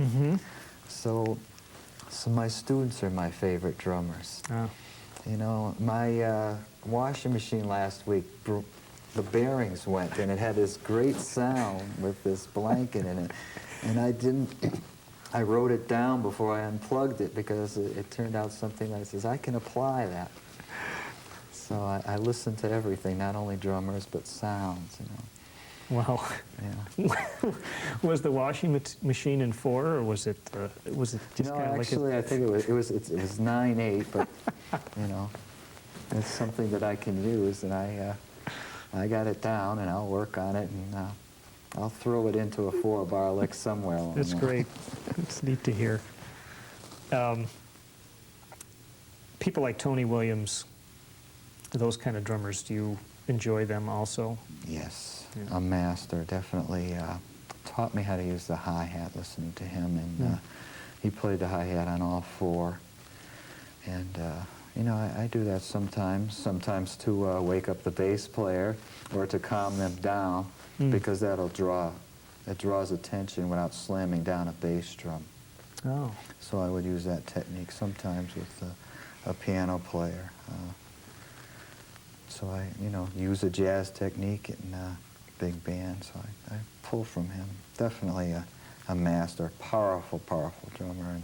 Speaker 2: So my students are my favorite drummers.
Speaker 1: Oh.
Speaker 2: You know, my washing machine last week, the bearings went, and it had this great sound with this blanket in it. And I wrote it down before I unplugged it because it turned out something that says, I can apply that. So I listen to everything, not only drummers, but sounds, you know.
Speaker 1: Wow.
Speaker 2: Yeah.
Speaker 1: Was the washing machine in 4, or was it just kind of
Speaker 2: actually, I think it was 9/8, but you know, it's something that I can use, and I got it down, and I'll work on it, and I'll throw it into a 4-bar lick somewhere along
Speaker 1: That's
Speaker 2: there.
Speaker 1: great. It's neat to hear. People like Tony Williams, those kind of drummers, do you enjoy them also?
Speaker 2: Yes,
Speaker 1: Yeah.
Speaker 2: a master, definitely taught me how to use the hi-hat listening to him, and he played the hi-hat on all 4. And you know, I do that sometimes to wake up the bass player or to calm them down, because it draws attention without slamming down a bass drum.
Speaker 1: Oh.
Speaker 2: So I would use that technique sometimes with a piano player. So I, you know, use a jazz technique in big band, so I pull from him. Definitely a master, powerful drummer, and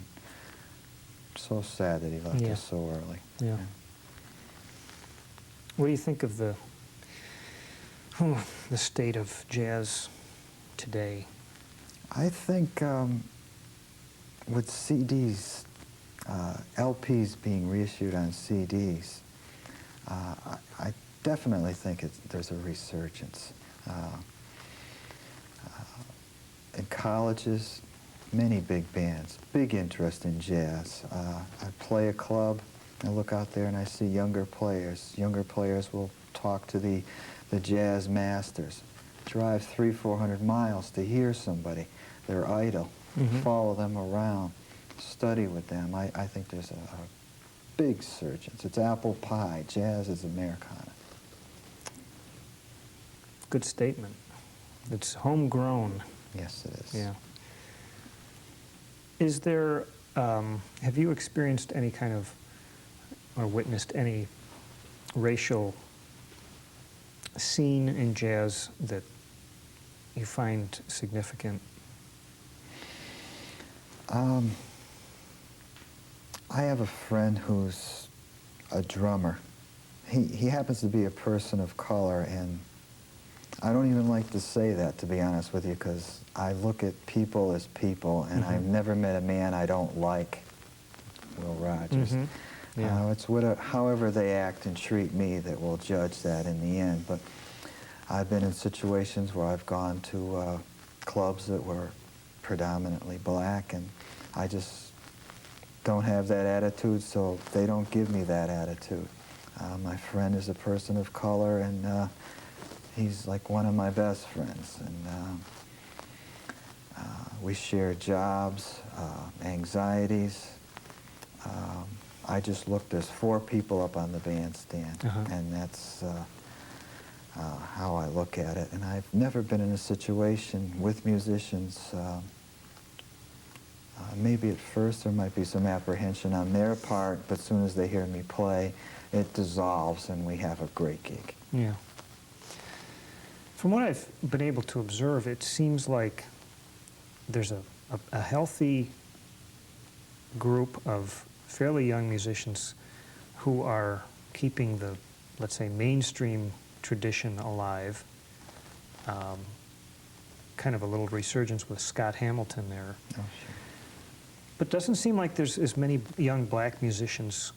Speaker 2: so sad that he left us so early.
Speaker 1: Yeah. What do you think of the state of jazz today?
Speaker 2: I think with CDs, LPs being reissued on CDs, I definitely think there's a resurgence. In colleges, many big bands, big interest in jazz. I play a club, I look out there and I see younger players. Younger players will talk to the jazz masters, drive 300-400 miles to hear somebody, their idol, follow them around, study with them. I think there's a big surgence. It's apple pie. Jazz is Americana.
Speaker 1: Good statement. It's homegrown.
Speaker 2: Yes, it is.
Speaker 1: Yeah. Is there, have you experienced any kind of, or witnessed any racial scene in jazz that you find significant?
Speaker 2: I have a friend who's a drummer. He happens to be a person of color, and I don't even like to say that, to be honest with you, because I look at people as people, and I've never met a man I don't like, Will Rogers.
Speaker 1: Yeah.
Speaker 2: It's however they act and treat me that will judge that in the end. But I've been in situations where I've gone to clubs that were predominantly black, and I just don't have that attitude, so they don't give me that attitude. My friend is a person of color, and he's like one of my best friends. And we share jobs, anxieties. I just looked, there's 4 people up on the bandstand, and that's how I look at it. And I've never been in a situation with musicians. Maybe at first there might be some apprehension on their part, but as soon as they hear me play, it dissolves and we have a great gig.
Speaker 1: Yeah. From what I've been able to observe, it seems like there's a healthy group of fairly young musicians who are keeping the, let's say, mainstream tradition alive. Kind of a little resurgence with Scott Hamilton there.
Speaker 2: Oh,
Speaker 1: But doesn't seem like there's as many young black musicians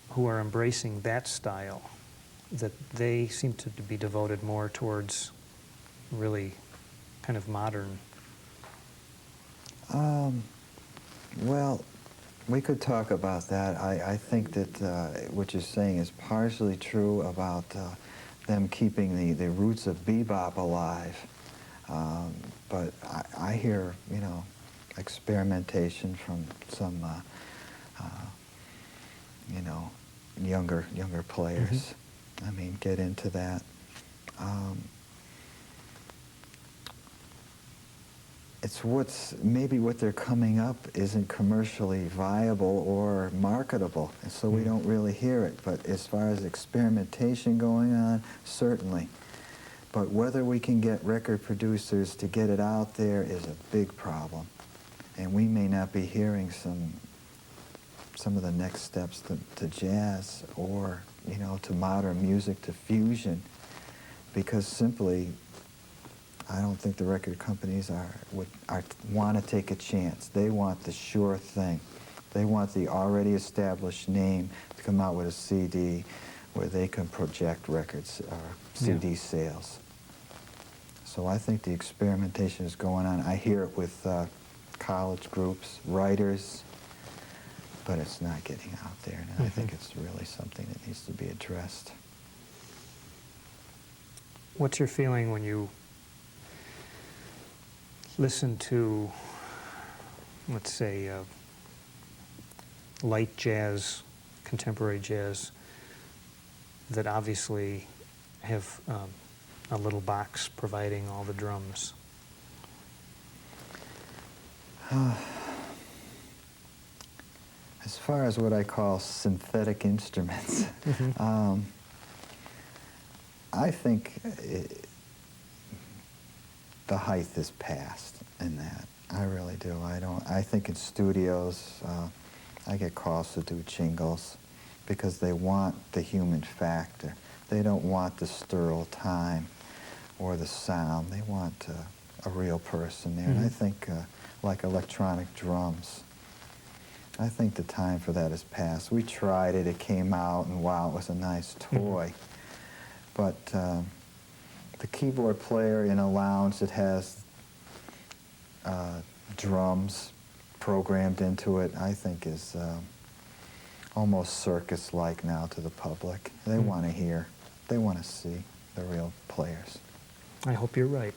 Speaker 1: who are embracing that style, that they seem to be devoted more towards really kind of modern.
Speaker 2: Well, we could talk about that. I think that what you're saying is partially true about them keeping the roots of bebop alive. But I hear, you know, experimentation from some, you know, younger players. I mean, get into that. It's maybe what they're coming up isn't commercially viable or marketable, and so we don't really hear it. But as far as experimentation going on, certainly. But whether we can get record producers to get it out there is a big problem. And we may not be hearing some of the next steps to jazz or, you know, to modern music, to fusion, because simply I don't think the record companies want to take a chance. They want the sure thing. They want the already established name to come out with a CD where they can project records or CD sales. So I think the experimentation is going on. I hear it with college groups, writers, but it's not getting out there. And I think it's really something that needs to be addressed.
Speaker 1: What's your feeling when you listen to, let's say, light jazz, contemporary jazz, that obviously have a little box providing all the drums?
Speaker 2: As far as what I call synthetic instruments, I think the height is past in that. I really do. I think in studios, I get calls to do jingles because they want the human factor. They don't want the sterile time or the sound. They want a real person there. And I think, like electronic drums, I think the time for that has passed. We tried it, it came out, and wow, it was a nice toy. But the keyboard player in a lounge that has drums programmed into it, I think is almost circus-like now to the public. They want to hear, they want to see the real players.
Speaker 1: I hope you're right.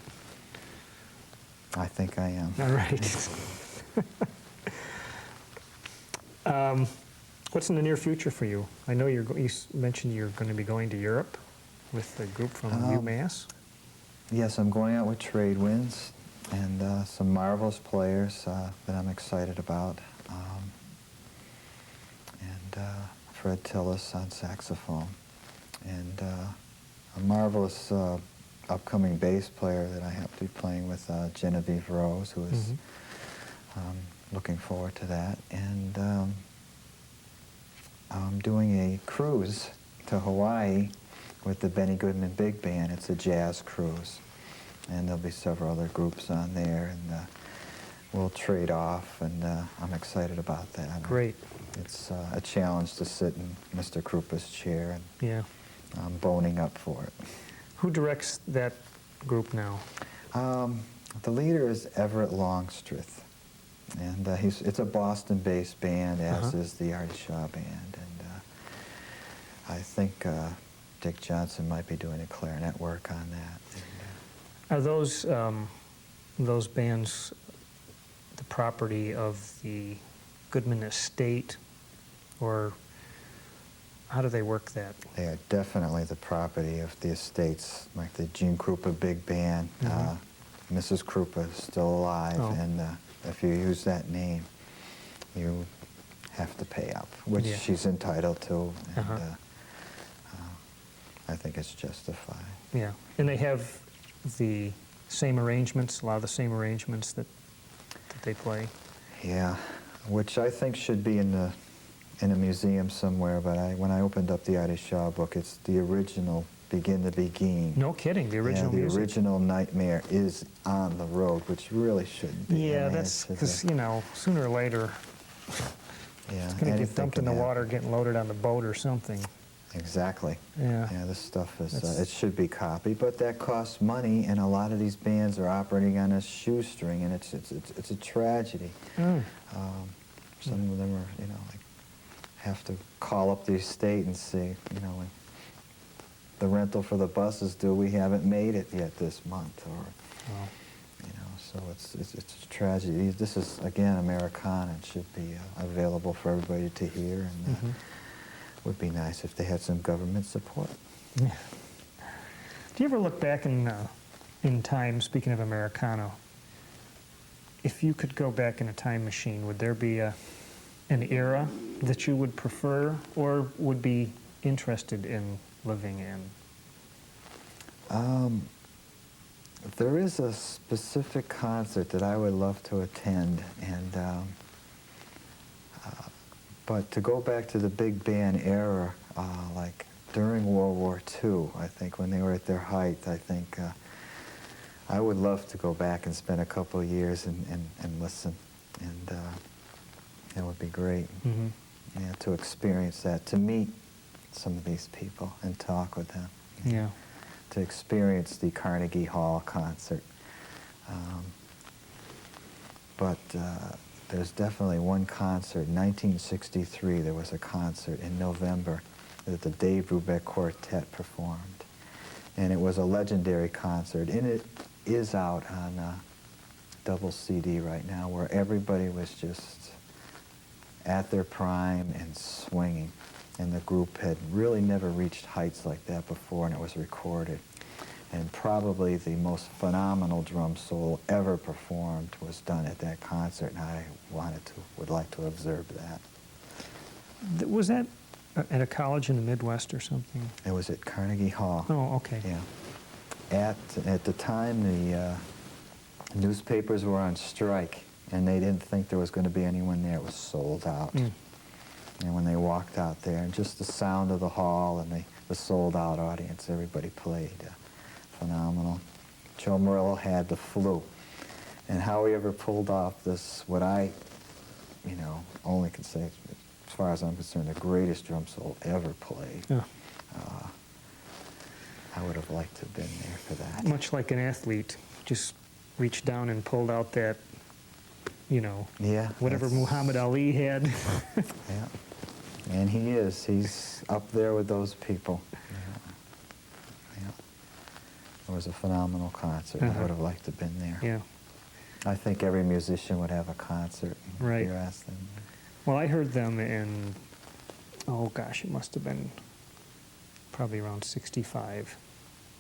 Speaker 2: I think I am.
Speaker 1: All right. What's in the near future for you? I know you mentioned you're going to be going to Europe with a group from UMass.
Speaker 2: Yes, I'm going out with Trade Winds and some marvelous players that I'm excited about. And Fred Tillis on saxophone. And a marvelous upcoming bass player that I have to be playing with, Genevieve Rose, who is looking forward to that. And I'm doing a cruise to Hawaii with the Benny Goodman Big Band. It's a jazz cruise. And there'll be several other groups on there, and we'll trade off, and I'm excited about that.
Speaker 1: Great.
Speaker 2: It's a challenge to sit in Mr. Krupa's chair, and I'm boning up for it.
Speaker 1: Who directs that group now?
Speaker 2: The leader is Everett Longstreth, and it's a Boston-based band, as is the Artie Shaw Band, and I think Dick Johnson might be doing a clarinet work on that.
Speaker 1: Are those bands the property of the Goodman estate, or how do they work that?
Speaker 2: They are definitely the property of the estates, like the Gene Krupa Big Band. Mrs. Krupa is still alive, and if you use that name, you have to pay up, which she's entitled to, and I think it's justified.
Speaker 1: Yeah, and they have the same arrangements, a lot of the same arrangements that they play.
Speaker 2: Yeah, which I think should be in a museum somewhere, but when I opened up the Artie Shaw book, it's the original Begin to Begin.
Speaker 1: No kidding, the original music.
Speaker 2: The original Nightmare is on the road, which really shouldn't be.
Speaker 1: Yeah, that's because, you know, sooner or later,
Speaker 2: Yeah,
Speaker 1: It's going to
Speaker 2: anything
Speaker 1: get dumped
Speaker 2: can
Speaker 1: in the
Speaker 2: happen.
Speaker 1: water, getting loaded on the boat or something.
Speaker 2: Exactly.
Speaker 1: Yeah.
Speaker 2: Yeah, this stuff is,
Speaker 1: That's-
Speaker 2: it should be copied, but that costs money, and a lot of these bands are operating on a shoestring, and it's a tragedy.
Speaker 1: Mm.
Speaker 2: Some of them are, you know, like, have to call up the estate and say, you know, like, the rental for the buses due, we haven't made it yet this month, or,
Speaker 1: Wow.
Speaker 2: you know, so it's a tragedy. This is, again, Americana. It should be available for everybody to hear, and would be nice if they had some government support.
Speaker 1: Yeah. Do you ever look back in time, speaking of Americana, if you could go back in a time machine, would there be an era that you would prefer or would be interested in living in?
Speaker 2: There is a specific concert that I would love to attend, and but to go back to the big band era, like during World War II, I think when they were at their height, I think I would love to go back and spend a couple of years and listen, and that would be great.
Speaker 1: Mm-hmm.
Speaker 2: Yeah, to experience that, to meet some of these people and talk with them.
Speaker 1: Yeah.
Speaker 2: To experience the Carnegie Hall concert. But there's definitely one concert. In 1963, there was a concert in November that the Dave Brubeck Quartet performed. And it was a legendary concert. And it is out on double CD right now, where everybody was just at their prime and swinging. And the group had really never reached heights like that before, and it was recorded. And probably the most phenomenal drum solo ever performed was done at that concert, and I would like to observe that.
Speaker 1: Was that at a college in the Midwest or something?
Speaker 2: It was at Carnegie Hall.
Speaker 1: Oh, okay.
Speaker 2: Yeah. At the time, the newspapers were on strike, and they didn't think there was going to be anyone there. It was sold out.
Speaker 1: Mm.
Speaker 2: And when they walked out there, and just the sound of the hall and the sold-out audience, everybody played. Phenomenal. Joe Morello had the flu. And how he ever pulled off this, what I, you know, only can say, as far as I'm concerned, the greatest drum solo ever played.
Speaker 1: Yeah.
Speaker 2: I would have liked to have been there for that.
Speaker 1: Much like an athlete, just reached down and pulled out that, you know,
Speaker 2: Yeah.
Speaker 1: whatever Muhammad Ali had.
Speaker 2: Yeah. And he's up there with those people. Yeah. It was a phenomenal concert. I would have liked to have been there.
Speaker 1: Yeah.
Speaker 2: I think every musician would have a concert.
Speaker 1: Right.
Speaker 2: If you ask them.
Speaker 1: Well, I heard them in, oh gosh, it must have been probably around 65,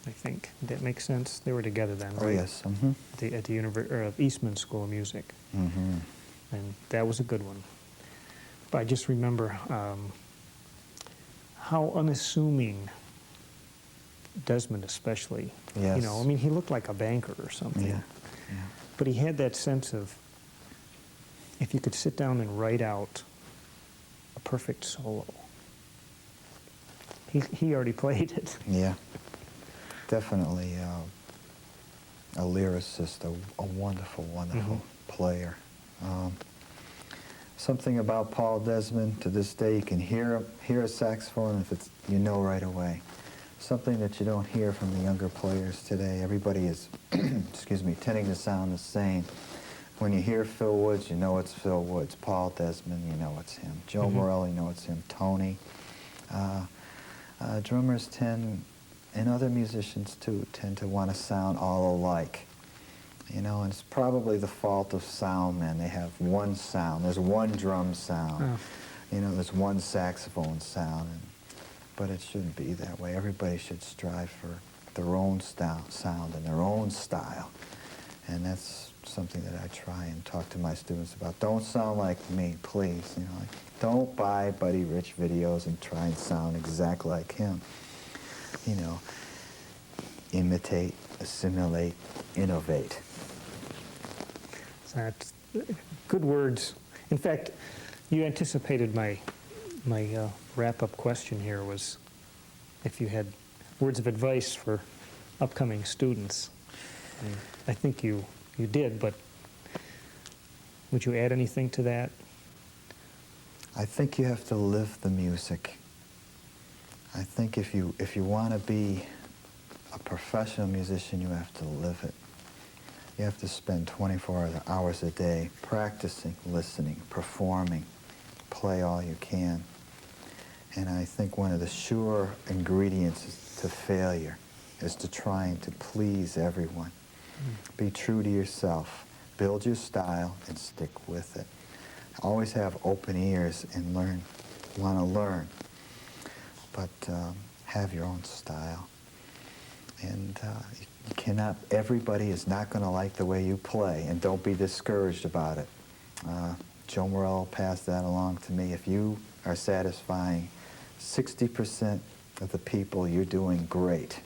Speaker 1: I think. That makes sense? They were together then, right?
Speaker 2: Oh, yes. Mm-hmm.
Speaker 1: At the Eastman School of Music.
Speaker 2: Mm-hmm.
Speaker 1: And that was a good one. But I just remember how unassuming Desmond especially.
Speaker 2: Yes.
Speaker 1: You know, I mean, he looked like a banker or something.
Speaker 2: Yeah. Yeah.
Speaker 1: But he had that sense of, if you could sit down and write out a perfect solo, he already played it.
Speaker 2: Yeah. Definitely a lyricist, a wonderful, wonderful player. Something about Paul Desmond, to this day, you can hear a saxophone if it's, you know right away. Something that you don't hear from the younger players today. Everybody is, excuse me, tending to sound the same. When you hear Phil Woods, you know it's Phil Woods. Paul Desmond, you know it's him. Joe Morello, you know it's him. Tony. Drummers tend, and other musicians too, tend to want to sound all alike. You know, and it's probably the fault of sound men. They have one sound. There's one drum sound.
Speaker 1: Oh.
Speaker 2: You know, there's one saxophone sound. But it shouldn't be that way. Everybody should strive for their own sound and their own style. And that's something that I try and talk to my students about. Don't sound like me, please. You know, like, don't buy Buddy Rich videos and try and sound exactly like him. You know, imitate, assimilate, innovate.
Speaker 1: That's good words. In fact, you anticipated my wrap-up question here was if you had words of advice for upcoming students. And I think you did, but would you add anything to that?
Speaker 2: I think you have to live the music. I think if you want to be a professional musician, you have to live it. You have to spend 24 hours a day practicing, listening, performing, play all you can. And I think one of the sure ingredients to failure is to trying to please everyone. Be true to yourself. Build your style and stick with it. Always have open ears and want to learn. But have your own style. And you cannot, everybody is not going to like the way you play, and don't be discouraged about it. Joe Morello passed that along to me. If you are satisfying 60% of the people, you're doing great.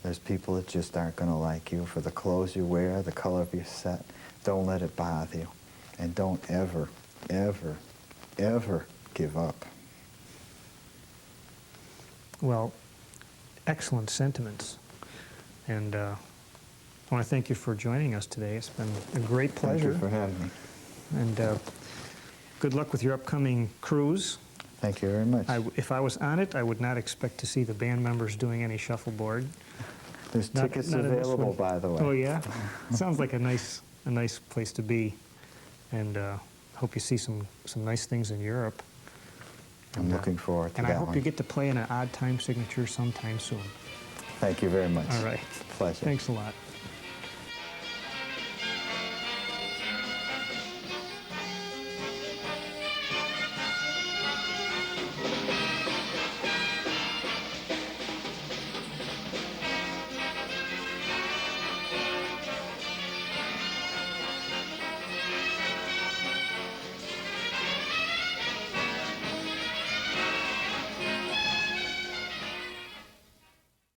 Speaker 2: There's people that just aren't going to like you for the clothes you wear, the color of your set. Don't let it bother you. And don't ever, ever, ever give up.
Speaker 1: Well, excellent sentiments. And I want to thank you for joining us today. It's been a great pleasure.
Speaker 2: Thank you for having me.
Speaker 1: And good luck with your upcoming cruise.
Speaker 2: Thank you very much.
Speaker 1: If I was on it, I would not expect to see the band members doing any shuffleboard.
Speaker 2: There's tickets available, by the way.
Speaker 1: Oh, yeah? Sounds like a nice place to be. And hope you see some nice things in Europe.
Speaker 2: I'm looking forward to that.
Speaker 1: And I hope you get to play in an odd time signature sometime soon.
Speaker 2: Thank you very much.
Speaker 1: All right.
Speaker 2: Pleasure.
Speaker 1: Thanks a lot.